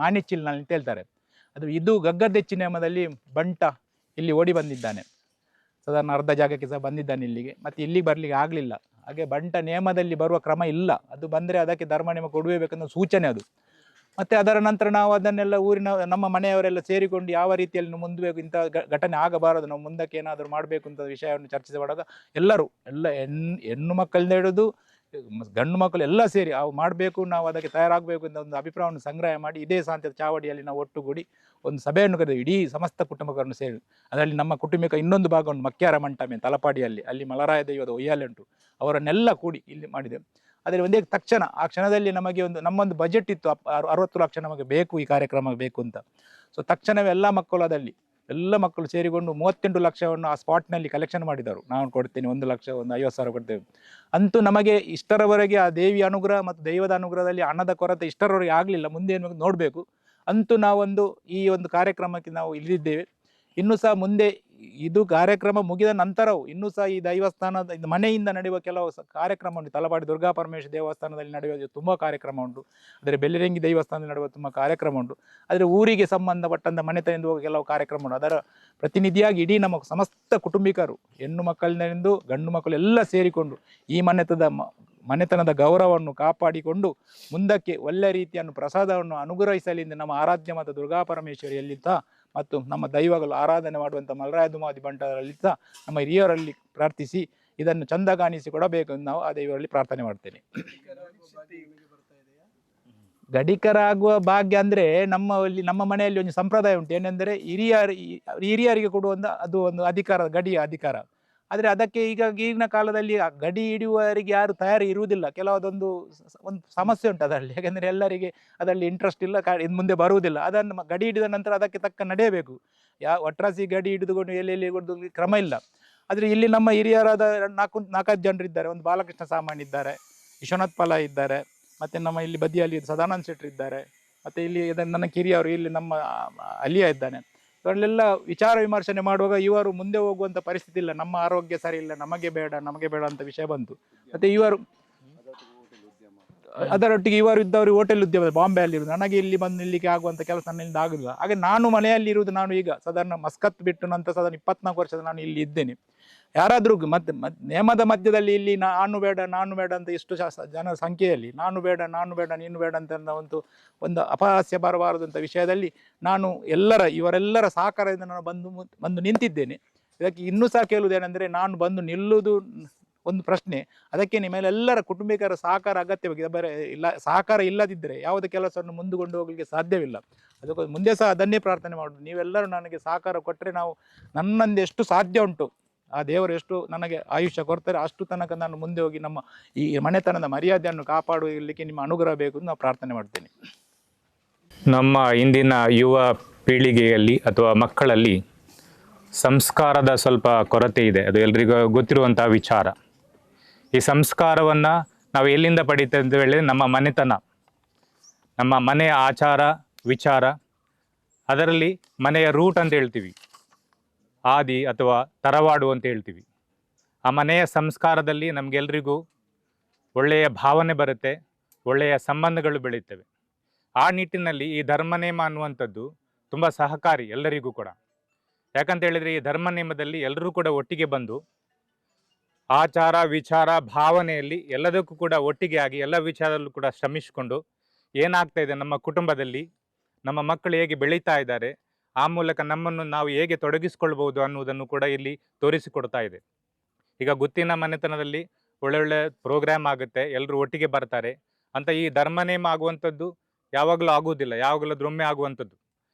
ಮಾಣಿಚಿಲ್ನಲ್ಲಿ ಅಂತ ಹೇಳ್ತಾರೆ. ಇದು ಗಗ್ಗದ್ದೆಚ್ಚಿ ನೇಮದಲ್ಲಿ ಬಂಟ ಇಲ್ಲಿ ಓಡಿ ಬಂದಿದ್ದಾನೆ, ಸಾಧಾರಣ ಅರ್ಧ ಜಾಗಕ್ಕೆ ಸಹ ಬಂದಿದ್ದಾನೆ ಇಲ್ಲಿಗೆ, ಮತ್ತು ಇಲ್ಲಿಗೆ ಬರಲಿಕ್ಕೆ ಆಗಲಿಲ್ಲ. ಹಾಗೆ ಬಂಟ ನೇಮದಲ್ಲಿ ಬರುವ ಕ್ರಮ ಇಲ್ಲ, ಅದು ಬಂದರೆ ಅದಕ್ಕೆ ಧರ್ಮ ನೇಮ ಕೊಡಬೇಕನ್ನೋ ಸೂಚನೆ ಅದು. ಮತ್ತು ಅದರ ನಂತರ ನಾವು ಅದನ್ನೆಲ್ಲ ಊರಿನ ನಮ್ಮ ಮನೆಯವರೆಲ್ಲ ಸೇರಿಕೊಂಡು ಯಾವ ರೀತಿಯಲ್ಲಿ ಮುಂದಬೇಕು, ಇಂಥ ಘಟನೆ ಆಗಬಾರದು, ನಾವು ಮುಂದಕ್ಕೆ ಏನಾದರೂ ಮಾಡಬೇಕು ಅಂತ ವಿಷಯವನ್ನು ಚರ್ಚೆ ಮಾಡುವಾಗ ಎಲ್ಲರೂ ಹೆಣ್ಣು ಮಕ್ಕಳಿಂದ ಹಿಡಿದು ಗಂಡು ಮಕ್ಕಳು ಎಲ್ಲ ಸೇರಿ ಅವು ಮಾಡಬೇಕು, ನಾವು ಅದಕ್ಕೆ ತಯಾರಾಗಬೇಕು ಅಂತ ಒಂದು ಅಭಿಪ್ರಾಯವನ್ನು ಸಂಗ್ರಹ ಮಾಡಿ ಇದೇ ಶಾಂತಿಯ ಚಾವಡಿಯಲ್ಲಿ ನಾವು ಒಟ್ಟುಗೂಡಿ ಒಂದು ಸಭೆಯನ್ನು ಕರೆದು ಇಡೀ ಸಮಸ್ತ ಕುಟುಂಬಗಳನ್ನು ಸೇರಿ, ಅದರಲ್ಲಿ ನಮ್ಮ ಕುಟುಂಬಕ್ಕೆ ಇನ್ನೊಂದು ಭಾಗ ಉಂಟು ಮಕ್ಯಾರ ಮಂಟಪೆ ತಲಪಾಡಿಯಲ್ಲಿ, ಅಲ್ಲಿ ಮಲರಾಯ ದೈವದ ಒಯ್ಯಾಲೆ ಉಂಟು, ಅವರನ್ನೆಲ್ಲ ಕೂಡಿ ಇಲ್ಲಿ ಮಾಡಿದೆವು. ಅದರಲ್ಲಿ ಒಂದೇ ತಕ್ಷಣ ಆ ಕ್ಷಣದಲ್ಲಿ ನಮಗೆ ನಮ್ಮೊಂದು ಬಜೆಟ್ ಇತ್ತು, 60 ಲಕ್ಷ ನಮಗೆ ಬೇಕು, ಈ ಕಾರ್ಯಕ್ರಮ ಬೇಕು ಅಂತ. ಸೊ ತಕ್ಷಣವೇ ಎಲ್ಲ ಮಕ್ಕಳು ಸೇರಿಕೊಂಡು 38 ಲಕ್ಷವನ್ನು ಆ ಸ್ಪಾಟ್ನಲ್ಲಿ ಕಲೆಕ್ಷನ್ ಮಾಡಿದರು. ನಾನು ಕೊಡ್ತೇನೆ 1 ಲಕ್ಷ, ಒಂದು 50,000 ಕೊಡ್ತೇವೆ. ಅಂತೂ ನಮಗೆ ಇಷ್ಟರವರೆಗೆ ಆ ದೇವಿಯ ಅನುಗ್ರಹ ಮತ್ತು ದೈವದ ಅನುಗ್ರಹದಲ್ಲಿ ಹಣದ ಕೊರತೆ ಇಷ್ಟರವರೆಗೆ ಆಗಲಿಲ್ಲ. ಮುಂದೆ ಏನು ನೋಡಬೇಕು. ಅಂತೂ ಈ ಒಂದು ಕಾರ್ಯಕ್ರಮಕ್ಕೆ ನಾವು ಇಲ್ಲಿದ್ದೇವೆ. ಇನ್ನೂ ಸಹ ಮುಂದೆ ಇದು ಕಾರ್ಯಕ್ರಮ ಮುಗಿದ ನಂತರವೂ ಇನ್ನೂ ಸಹ ಈ ದೈವಸ್ಥಾನದ ಮನೆಯಿಂದ ನಡೆಯುವ ಕೆಲವು ಕಾರ್ಯಕ್ರಮ ಉಂಟು. ತಲಪಾಡಿ ದುರ್ಗಾ ಪರಮೇಶ್ವರ ದೇವಸ್ಥಾನದಲ್ಲಿ ನಡೆಯುವ ತುಂಬ ಕಾರ್ಯಕ್ರಮ ಉಂಟು. ಆದರೆ ಬೆಳ್ಳಿರಂಗಿ ದೇವಸ್ಥಾನದಲ್ಲಿ ನಡೆಯುವ ತುಂಬ ಕಾರ್ಯಕ್ರಮ ಉಂಟು. ಆದರೆ ಊರಿಗೆ ಸಂಬಂಧಪಟ್ಟಂಥ ಮನೆತನದಿಂದ ಹೋಗುವ ಕೆಲವು ಕಾರ್ಯಕ್ರಮ ಉಂಟು. ಅದರ ಪ್ರತಿನಿಧಿಯಾಗಿ ಇಡೀ ನಮ್ಮ ಸಮಸ್ತ ಕುಟುಂಬಿಕರು, ಹೆಣ್ಣು ಮಕ್ಕಳಿಂದ ಗಂಡು ಮಕ್ಕಳು ಎಲ್ಲ ಸೇರಿಕೊಂಡು ಈ ಮನೆತನದ ಗೌರವವನ್ನು ಕಾಪಾಡಿಕೊಂಡು ಮುಂದಕ್ಕೆ ಒಳ್ಳೆಯ ರೀತಿಯನ್ನು ಪ್ರಸಾದವನ್ನು ಅನುಗ್ರಹಿಸಲೆಂದು ನಮ್ಮ ಆರಾಧ್ಯ ಮತ್ತು ದುರ್ಗಾ ಪರಮೇಶ್ವರಿಯಲ್ಲಿದ್ದ ಮತ್ತು ನಮ್ಮ ದೈವಗಳು ಆರಾಧನೆ ಮಾಡುವಂಥ ಮಲರಾಯ ದುಮಾದಿ ಬಂಟರಲ್ಲಿ ಸಹ ನಮ್ಮ ಹಿರಿಯರಲ್ಲಿ ಪ್ರಾರ್ಥಿಸಿ ಇದನ್ನು ಚಂದ ಕಾಣಿಸಿ ಕೊಡಬೇಕು ಎಂದು ನಾವು ಆ ದೈವರಲ್ಲಿ ಪ್ರಾರ್ಥನೆ ಮಾಡ್ತೇನೆ. ಗಡಿಕರಾಗುವ ಭಾಗ್ಯ ಅಂದರೆ ನಮ್ಮ ಮನೆಯಲ್ಲಿ ಒಂದು ಸಂಪ್ರದಾಯ ಉಂಟು. ಏನೆಂದರೆ ಹಿರಿಯರಿಗೆ ಕೊಡುವ ಅದು ಒಂದು ಗಡಿಯ ಅಧಿಕಾರ. ಆದರೆ ಅದಕ್ಕೆ ಈಗಿನ ಕಾಲದಲ್ಲಿ ಗಡಿ ಹಿಡಿಯುವವರಿಗೆ ಯಾರು ತಯಾರಿ ಇರುವುದಿಲ್ಲ. ಕೆಲವೊಂದು ಸಮಸ್ಯೆ ಉಂಟು ಅದರಲ್ಲಿ. ಯಾಕೆಂದರೆ ಎಲ್ಲರಿಗೆ ಅದರಲ್ಲಿ ಇಂಟ್ರೆಸ್ಟ್ ಇಲ್ಲ, ಮುಂದೆ ಬರುವುದಿಲ್ಲ. ಅದನ್ನು ಗಡಿ ಹಿಡಿದ ನಂತರ ಅದಕ್ಕೆ ತಕ್ಕ ನಡೆಯಬೇಕು. ಒಟ್ರಾಸಿ ಗಡಿ ಹಿಡಿದುಕೊಂಡು ಎಲ್ಲೆಲ್ಲಿ ಕೊಡೋದು ಕ್ರಮ ಇಲ್ಲ. ಆದರೆ ಇಲ್ಲಿ ನಮ್ಮ ಹಿರಿಯರಾದ 4-5 ಜನರು ಇದ್ದಾರೆ. ಒಂದು ಬಾಲಕೃಷ್ಣ ಸಾಮಾನ್ಯ ಇದ್ದಾರೆ, ವಿಶ್ವನಾಥ್ ಪಲ ಇದ್ದಾರೆ, ಮತ್ತು ನಮ್ಮ ಇಲ್ಲಿ ಬದಿಯಲ್ಲಿ ಸದಾನಂದ ಶೆಟ್ಟರು ಇದ್ದಾರೆ, ಮತ್ತು ಇಲ್ಲಿ ನನ್ನ ಕಿರಿಯವರು ಇಲ್ಲಿ ನಮ್ಮ ಅಲಿಯ ಇದ್ದಾನೆ. ಇವರಲ್ಲೆಲ್ಲ ವಿಚಾರ ವಿಮರ್ಶನೆ ಮಾಡುವಾಗ ಇವರು ಮುಂದೆ ಹೋಗುವಂಥ ಪರಿಸ್ಥಿತಿ ಇಲ್ಲ, ನಮ್ಮ ಆರೋಗ್ಯ ಸರಿ ಇಲ್ಲ, ನಮಗೆ ಬೇಡ ಅಂತ ವಿಷಯ ಬಂತು. ಮತ್ತು ಅದರೊಟ್ಟಿಗೆ ಇದ್ದವರು ಹೋಟೆಲ್ ಉದ್ಯಮ ಬಾಂಬೆಯಲ್ಲಿ ಇರುವುದು, ನನಗೆ ಇಲ್ಲಿ ಇಲ್ಲಿಗೆ ಆಗುವಂಥ ಕೆಲಸ ನನ್ನಿಂದ ಆಗುದಿಲ್ಲ. ಹಾಗೆ ನಾನು ಮನೆಯಲ್ಲಿ ಇರುವುದು, ನಾನು ಈಗ ಸಾಧಾರಣ ಮಸ್ಕತ್ ಬಿಟ್ಟು ನಂತರ ಸಾಧಾರಣ 24 ವರ್ಷದ ನಾನು ಇಲ್ಲಿ ಇದ್ದೇನೆ. ಯಾರಾದರೂ ಮತ್ತೆ ನೇಮದ ಮಧ್ಯದಲ್ಲಿ ಇಲ್ಲಿ ನಾನು ಬೇಡ ಅಂತ ಇಷ್ಟು ಜನರ ಸಂಖ್ಯೆಯಲ್ಲಿ ನಾನು ಬೇಡ ನೀನು ಬೇಡ ಅಂತ ಒಂದು ಅಪಹಾಸ್ಯ ಬರಬಾರದು ಅಂತ ವಿಷಯದಲ್ಲಿ ನಾನು ಇವರೆಲ್ಲರ ಸಹಕಾರದಿಂದ ನಾನು ಬಂದು ನಿಂತಿದ್ದೇನೆ. ಇದಕ್ಕೆ ಇನ್ನೂ ಸಹ ಕೇಳುವುದೇನೆಂದರೆ, ನಾನು ಬಂದು ನಿಲ್ಲುವುದು ಒಂದು ಪ್ರಶ್ನೆ, ಅದಕ್ಕೆ ನಿಮ್ಮೆಲ್ಲರ ಕುಟುಂಬಿಕರ ಸಹಕಾರ ಅಗತ್ಯವಾಗಿದೆ. ಸಹಕಾರ ಇಲ್ಲದಿದ್ದರೆ ಯಾವುದೇ ಕೆಲಸವನ್ನು ಮುಂದುಕೊಂಡು ಹೋಗಲಿಕ್ಕೆ ಸಾಧ್ಯವಿಲ್ಲ. ಅದಕ್ಕೆ ಮುಂದೆ ಸಹ ಅದನ್ನೇ ಪ್ರಾರ್ಥನೆ ಮಾಡೋದು, ನೀವೆಲ್ಲರೂ ನನಗೆ ಸಹಕಾರ ಕೊಟ್ಟರೆ ನನ್ನಿಂದ ಎಷ್ಟು ಸಾಧ್ಯ ಉಂಟು, ಆ ದೇವರು ಎಷ್ಟು ನನಗೆ ಆಯುಷ್ಯ ಕೊಡ್ತಾರೆ ಅಷ್ಟು ತನಕ ನಾನು ಮುಂದೆ ಹೋಗಿ ನಮ್ಮ ಈ ಮನೆತನದ ಮರ್ಯಾದೆಯನ್ನು ಕಾಪಾಡಲಿಕ್ಕೆ ನಿಮ್ಮ ಅನುಗ್ರಹ ಬೇಕು ಅಂತ ನಾನು ಪ್ರಾರ್ಥನೆ ಮಾಡ್ತೇನೆ. ನಮ್ಮ ಇಂದಿನ ಯುವ ಪೀಳಿಗೆಯಲ್ಲಿ ಅಥವಾ ಮಕ್ಕಳಲ್ಲಿ ಸಂಸ್ಕಾರದ ಸ್ವಲ್ಪ ಕೊರತೆ ಇದೆ, ಅದು ಎಲ್ರಿಗೂ ಗೊತ್ತಿರುವಂತಹ ವಿಚಾರ. ಈ ಸಂಸ್ಕಾರವನ್ನು ನಾವು ಎಲ್ಲಿಂದ ಪಡೀತೇವೆ ಅಂತ ಹೇಳಿದ್ರೆ, ನಮ್ಮ ಮನೆತನ, ನಮ್ಮ ಮನೆಯ ಆಚಾರ ವಿಚಾರ, ಅದರಲ್ಲಿ ಮನೆಯ ರೂಟ್ ಅಂತ ಹೇಳ್ತೀವಿ, ಆದಿ ಅಥವಾ ತರವಾಡು ಅಂತ ಹೇಳ್ತೀವಿ. ಆ ಮನೆಯ ಸಂಸ್ಕಾರದಲ್ಲಿ ನಮಗೆಲ್ರಿಗೂ ಒಳ್ಳೆಯ ಭಾವನೆ ಬರುತ್ತೆ, ಒಳ್ಳೆಯ ಸಂಬಂಧಗಳು ಬೆಳೆಯುತ್ತವೆ. ಆ ನಿಟ್ಟಿನಲ್ಲಿ ಈ ಧರ್ಮನೇಮ ಅನ್ನುವಂಥದ್ದು ತುಂಬ ಸಹಕಾರಿ ಎಲ್ಲರಿಗೂ ಕೂಡ. ಯಾಕಂತ ಹೇಳಿದರೆ, ಈ ಧರ್ಮನೇಮದಲ್ಲಿ ಎಲ್ಲರೂ ಕೂಡ ಒಟ್ಟಿಗೆ ಬಂದು ಆಚಾರ ವಿಚಾರ ಭಾವನೆಯಲ್ಲಿ ಎಲ್ಲದಕ್ಕೂ ಕೂಡ ಒಟ್ಟಿಗೆ ಆಗಿ ಎಲ್ಲ ವಿಚಾರದಲ್ಲೂ ಕೂಡ ಶ್ರಮಿಸಿಕೊಂಡು ಏನಾಗ್ತಾ ಇದೆ ನಮ್ಮ ಕುಟುಂಬದಲ್ಲಿ, ನಮ್ಮ ಮಕ್ಕಳು ಹೇಗೆ ಬೆಳೀತಾ ಇದ್ದಾರೆ, ಆ ಮೂಲಕ ನಮ್ಮನ್ನು ನಾವು ಹೇಗೆ ತೊಡಗಿಸ್ಕೊಳ್ಬೋದು ಅನ್ನುವುದನ್ನು ಕೂಡ ಇಲ್ಲಿ ತೋರಿಸಿಕೊಡ್ತಾ ಇದೆ. ಈಗ ಗುತ್ತಿನ ಮನೆತನದಲ್ಲಿ ಒಳ್ಳೊಳ್ಳೆ ಪ್ರೋಗ್ರಾಮ್ ಆಗುತ್ತೆ, ಎಲ್ಲರೂ ಒಟ್ಟಿಗೆ ಬರ್ತಾರೆ ಅಂತ. ಈ ಧರ್ಮನೇಮ ಆಗುವಂಥದ್ದು ಯಾವಾಗಲೂ ಆಗುವುದಿಲ್ಲ, ಯಾವಾಗಲೂ ದ್ರೊಮ್ಮೆ ಆಗುವಂಥದ್ದು.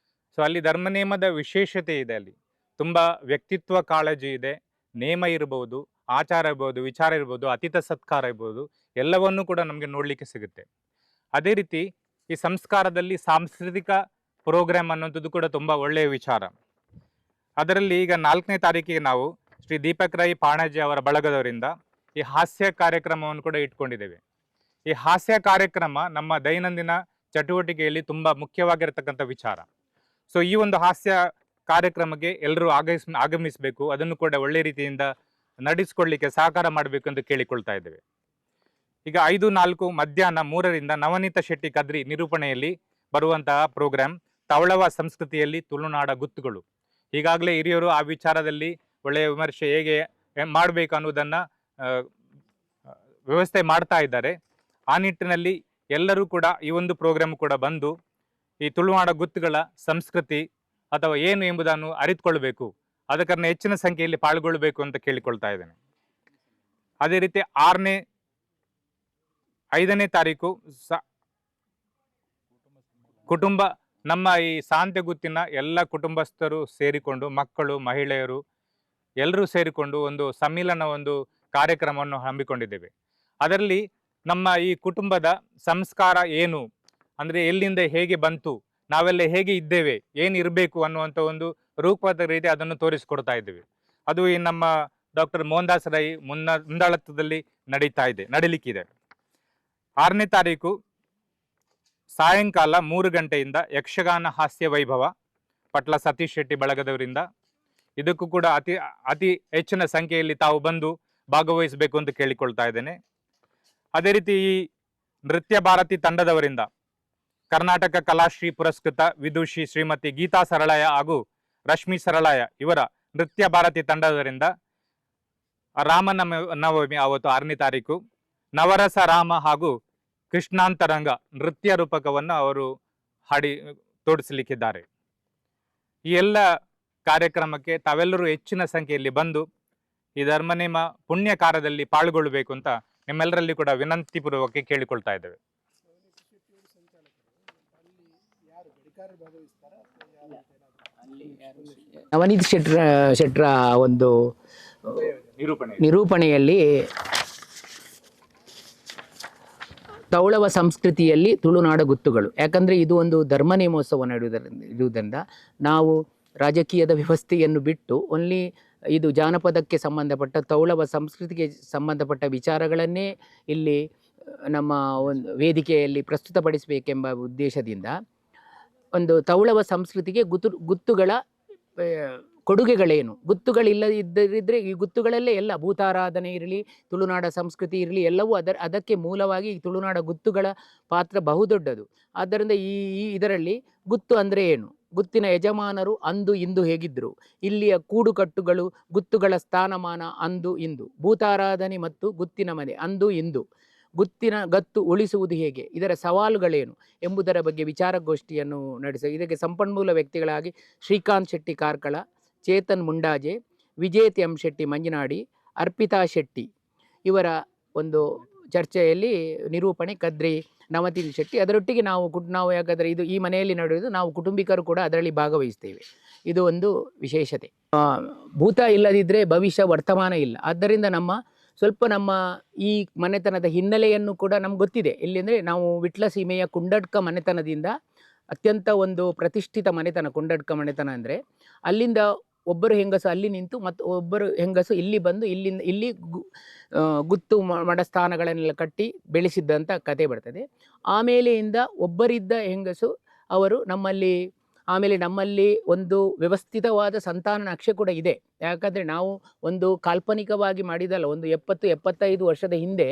ಸೊ ಅಲ್ಲಿ ಧರ್ಮನೇಮದ ವಿಶೇಷತೆ ಇದೆ, ಅಲ್ಲಿ ತುಂಬ ವ್ಯಕ್ತಿತ್ವ ಕಾಳಜಿ ಇದೆ. ನೇಮ ಇರ್ಬೋದು, ಆಚಾರ ಇರ್ಬೋದು, ವಿಚಾರ ಇರ್ಬೋದು, ಅತಿಥ ಸತ್ಕಾರ ಇರ್ಬೋದು, ಎಲ್ಲವನ್ನೂ ಕೂಡ ನಮಗೆ ನೋಡಲಿಕ್ಕೆ ಸಿಗುತ್ತೆ. ಅದೇ ರೀತಿ ಈ ಸಂಸ್ಕಾರದಲ್ಲಿ ಸಾಂಸ್ಕೃತಿಕ ಪ್ರೋಗ್ರಾಮ್ ಅನ್ನೋಂಥದ್ದು ಕೂಡ ತುಂಬ ಒಳ್ಳೆಯ ವಿಚಾರ. ಅದರಲ್ಲಿ ಈಗ 4ನೇ ತಾರೀಕಿಗೆ ನಾವು ಶ್ರೀ ದೀಪಕ್ ರೈ ಪಾಣಾಜಿ ಅವರ ಬಳಗದವರಿಂದ ಈ ಹಾಸ್ಯ ಕಾರ್ಯಕ್ರಮವನ್ನು ಕೂಡ ಇಟ್ಕೊಂಡಿದ್ದೇವೆ. ಈ ಹಾಸ್ಯ ಕಾರ್ಯಕ್ರಮ ನಮ್ಮ ದೈನಂದಿನ ಚಟುವಟಿಕೆಯಲ್ಲಿ ತುಂಬ ಮುಖ್ಯವಾಗಿರತಕ್ಕಂಥ ವಿಚಾರ. ಸೊ ಈ ಒಂದು ಹಾಸ್ಯ ಕಾರ್ಯಕ್ರಮಕ್ಕೆ ಎಲ್ಲರೂ ಆಗಮಿಸಬೇಕು, ಅದನ್ನು ಕೂಡ ಒಳ್ಳೆ ರೀತಿಯಿಂದ ನಡೆಸಿಕೊಳ್ಳಿಕ್ಕೆ ಸಹಕಾರ ಮಾಡಬೇಕು ಎಂದು ಕೇಳಿಕೊಳ್ತಾ ಇದ್ದೇವೆ. ಈಗ 5-4 ಮಧ್ಯಾಹ್ನ 3ರಿಂದ ನವನೀತ ಶೆಟ್ಟಿ ಕದ್ರಿ ನಿರೂಪಣೆಯಲ್ಲಿ ಬರುವಂತಹ ಪ್ರೋಗ್ರಾಮ್ ತವಳವ ಸಂಸ್ಕೃತಿಯಲ್ಲಿ ತುಳುನಾಡ ಗುತ್ತುಗಳು. ಈಗಾಗಲೇ ಹಿರಿಯರು ಆ ವಿಚಾರದಲ್ಲಿ ಒಳ್ಳೆಯ ವಿಮರ್ಶೆ ಹೇಗೆ ಮಾಡಬೇಕು ಅನ್ನೋದನ್ನು ವ್ಯವಸ್ಥೆ ಮಾಡ್ತಾ ಇದ್ದಾರೆ. ಆ ನಿಟ್ಟಿನಲ್ಲಿ ಎಲ್ಲರೂ ಕೂಡ ಈ ಒಂದು ಪ್ರೋಗ್ರಾಮ್ ಕೂಡ ಬಂದು ಈ ತುಳುನಾಡ ಗುತ್ತುಗಳ ಸಂಸ್ಕೃತಿ ಅಥವಾ ಏನು ಎಂಬುದನ್ನು ಅರಿತುಕೊಳ್ಬೇಕು, ಅದಕ್ಕೆ ಹೆಚ್ಚಿನ ಸಂಖ್ಯೆಯಲ್ಲಿ ಪಾಲ್ಗೊಳ್ಳಬೇಕು ಅಂತ ಕೇಳಿಕೊಳ್ತಾ ಇದ್ದೇನೆ. ಅದೇ ರೀತಿ 5ನೇ ತಾರೀಕು ಕುಟುಂಬ ನಮ್ಮ ಈ ಸಾಂತೆಗುತ್ತಿನ ಎಲ್ಲ ಕುಟುಂಬಸ್ಥರು ಸೇರಿಕೊಂಡು, ಮಕ್ಕಳು, ಮಹಿಳೆಯರು ಎಲ್ಲರೂ ಸೇರಿಕೊಂಡು ಒಂದು ಸಮ್ಮಿಲನ, ಒಂದು ಕಾರ್ಯಕ್ರಮವನ್ನು ಹಮ್ಮಿಕೊಂಡಿದ್ದೇವೆ. ಅದರಲ್ಲಿ ನಮ್ಮ ಈ ಕುಟುಂಬದ ಸಂಸ್ಕಾರ ಏನು, ಅಂದರೆ ಎಲ್ಲಿಂದ ಹೇಗೆ ಬಂತು, ನಾವೆಲ್ಲ ಹೇಗೆ ಇದ್ದೇವೆ, ಏನು ಇರಬೇಕು ಅನ್ನುವಂಥ ಒಂದು ರೂಪದ ರೀತಿ ಅದನ್ನು ತೋರಿಸಿಕೊಡ್ತಾ ಇದ್ದೇವೆ. ಅದು ಈ ನಮ್ಮ ಡಾಕ್ಟರ್ ಮೋಹನ್ದಾಸ್ ರೈ ಮುಂದಾಳತ್ವದಲ್ಲಿ ನಡೀಲಿಕ್ಕಿದೆ. 6ನೇ ತಾರೀಕು ಸಾಯಂಕಾಲ 3 ಗಂಟೆಯಿಂದ ಯಕ್ಷಗಾನ ಹಾಸ್ಯ ವೈಭವ ಪಟ್ಲ ಸತೀಶ್ ಶೆಟ್ಟಿ ಬಳಗದವರಿಂದ. ಇದಕ್ಕೂ ಕೂಡ ಅತಿ ಹೆಚ್ಚಿನ ಸಂಖ್ಯೆಯಲ್ಲಿ ತಾವು ಬಂದು ಭಾಗವಹಿಸಬೇಕು ಅಂತ ಕೇಳಿಕೊಳ್ತಾ ಇದ್ದೇನೆ. ಅದೇ ರೀತಿ ಈ ನೃತ್ಯ ಭಾರತಿ ತಂಡದವರಿಂದ ಕರ್ನಾಟಕ ಕಲಾಶ್ರೀ ಪುರಸ್ಕೃತ ವಿದುಷಿ ಶ್ರೀಮತಿ ಗೀತಾ ಸರಳಾಯ ಹಾಗೂ ರಶ್ಮಿ ಸರಳಾಯ ಇವರ ನೃತ್ಯ ಭಾರತಿ ತಂಡದವರಿಂದ ರಾಮನವಮಿ ಆವತ್ತು 6ನೇ ತಾರೀಕು ನವರಸ ರಾಮ ಹಾಗೂ ಕೃಷ್ಣಾಂತರಂಗ ನೃತ್ಯ ರೂಪಕವನ್ನು ಅವರು ಹಾಡಿ ತೋರಿಸಲಿಕ್ಕಿದ್ದಾರೆ. ಈ ಎಲ್ಲ ಕಾರ್ಯಕ್ರಮಕ್ಕೆ ತಾವೆಲ್ಲರೂ ಹೆಚ್ಚಿನ ಸಂಖ್ಯೆಯಲ್ಲಿ ಬಂದು ಈ ಧರ್ಮನೇಮ ಪುಣ್ಯ ಕಾರ್ಯದಲ್ಲಿ ಪಾಲ್ಗೊಳ್ಳಬೇಕು ಅಂತ ನಿಮ್ಮೆಲ್ಲರಲ್ಲಿ ಕೂಡ ವಿನಂತಿಪೂರ್ವಕ ಕೇಳಿಕೊಳ್ತಾ ಇದ್ದೇವೆ. ನವನೀತ್ ಶೆಟ್ರ ಒಂದು ನಿರೂಪಣೆಯಲ್ಲಿ ತೌಳವ ಸಂಸ್ಕೃತಿಯಲ್ಲಿ ತುಳುನಾಡ ಗುತ್ತುಗಳು, ಯಾಕಂದರೆ ಇದು ಒಂದು ಧರ್ಮ ನೇಮೋತ್ಸವ ಇರುವುದರಿಂದ ನಾವು ರಾಜಕೀಯದ ವ್ಯವಸ್ಥೆಯನ್ನು ಬಿಟ್ಟು ಓನ್ಲಿ ಇದು ಜಾನಪದಕ್ಕೆ ಸಂಬಂಧಪಟ್ಟ ತೌಳವ ಸಂಸ್ಕೃತಿಗೆ ಸಂಬಂಧಪಟ್ಟ ವಿಚಾರಗಳನ್ನೇ ಇಲ್ಲಿ ನಮ್ಮ ಒಂದು ವೇದಿಕೆಯಲ್ಲಿ ಪ್ರಸ್ತುತಪಡಿಸಬೇಕೆಂಬ ಉದ್ದೇಶದಿಂದ ಒಂದು ತೌಳವ ಸಂಸ್ಕೃತಿಗೆ ಗುತ್ತುಗಳ ಕೊಡುಗೆಗಳೇನು, ಗುತ್ತುಗಳಿಲ್ಲದಿದ್ದರೆ ಈ ಗುತ್ತುಗಳಲ್ಲೇ ಎಲ್ಲ ಭೂತಾರಾಧನೆ ಇರಲಿ, ತುಳುನಾಡ ಸಂಸ್ಕೃತಿ ಇರಲಿ, ಎಲ್ಲವೂ ಅದಕ್ಕೆ ಮೂಲವಾಗಿ ಈ ತುಳುನಾಡ ಗುತ್ತುಗಳ ಪಾತ್ರ ಬಹುದೊಡ್ಡದು. ಆದ್ದರಿಂದ ಇದರಲ್ಲಿ ಗುತ್ತು ಅಂದರೆ ಏನು, ಗುತ್ತಿನ ಯಜಮಾನರು ಅಂದು ಇಂದು ಹೇಗಿದ್ದರು, ಇಲ್ಲಿಯ ಕೂಡುಕಟ್ಟುಗಳು, ಗುತ್ತುಗಳ ಸ್ಥಾನಮಾನ ಅಂದು ಇಂದು, ಭೂತಾರಾಧನೆ ಮತ್ತು ಗುತ್ತಿನ ಮನೆ ಅಂದು ಇಂದು, ಗುತ್ತಿನ ಗತ್ತು ಉಳಿಸುವುದು ಹೇಗೆ, ಇದರ ಸವಾಲುಗಳೇನು ಎಂಬುದರ ಬಗ್ಗೆ ವಿಚಾರಗೋಷ್ಠಿಯನ್ನು ಇದಕ್ಕೆ ಸಂಪನ್ಮೂಲ ವ್ಯಕ್ತಿಗಳಾಗಿ ಶ್ರೀಕಾಂತ್ ಶೆಟ್ಟಿ ಕಾರ್ಕಳ, ಚೇತನ್ ಮುಂಡಾಜೆ, ವಿಜೇತ್ ಎಂ ಶೆಟ್ಟಿ ಮಂಜನಾಡಿ, ಅರ್ಪಿತಾ ಶೆಟ್ಟಿ ಇವರ ಒಂದು ಚರ್ಚೆಯಲ್ಲಿ ನಿರೂಪಣೆ ಕದ್ರಿ ನವನೀತ್ ಶೆಟ್ಟಿ. ಅದರೊಟ್ಟಿಗೆ ನಾವು ಯಾಕಂದರೆ ಇದು ಈ ಮನೆಯಲ್ಲಿ ನಡೆಯುವುದು, ನಾವು ಕುಟುಂಬಿಕರು ಕೂಡ ಅದರಲ್ಲಿ ಭಾಗವಹಿಸ್ತೇವೆ. ಇದು ಒಂದು ವಿಶೇಷತೆ. ಭೂತ ಇಲ್ಲದಿದ್ದರೆ ಭವಿಷ್ಯ ವರ್ತಮಾನ ಇಲ್ಲ. ಆದ್ದರಿಂದ ನಮ್ಮ ಈ ಮನೆತನದ ಹಿನ್ನೆಲೆಯನ್ನು ಕೂಡ ನಮ್ಗೆ ಗೊತ್ತಿದೆ. ಎಲ್ಲಿಂದರೆ ನಾವು ವಿಟ್ಲ ಸೀಮೆಯ ಕುಂಡಡ್ಕ ಮನೆತನದಿಂದ ಅತ್ಯಂತ ಒಂದು ಪ್ರತಿಷ್ಠಿತ ಮನೆತನ ಕುಂಡಡ್ಕ ಮನೆತನ. ಅಂದರೆ ಅಲ್ಲಿಂದ ಒಬ್ಬರು ಹೆಂಗಸು ಅಲ್ಲಿ ನಿಂತು ಮತ್ತು ಒಬ್ಬರು ಹೆಂಗಸು ಇಲ್ಲಿ ಬಂದು ಇಲ್ಲಿ ಗುತ್ತು ಮಡಸ್ಥಾನಗಳನ್ನೆಲ್ಲ ಕಟ್ಟಿ ಬೆಳೆಸಿದ್ದಂಥ ಕತೆ ಬರ್ತದೆ. ಆಮೇಲೆಯಿಂದ ಒಬ್ಬರಿದ್ದ ಹೆಂಗಸು ಅವರು ನಮ್ಮಲ್ಲಿ ಒಂದು ವ್ಯವಸ್ಥಿತವಾದ ಸಂತಾನ ನಕ್ಷೆ ಕೂಡ ಇದೆ. ಯಾಕಂದರೆ ನಾವು ಒಂದು ಕಾಲ್ಪನಿಕವಾಗಿ ಮಾಡಿದಲ್ಲ, ಒಂದು 70-75 ವರ್ಷದ ಹಿಂದೆ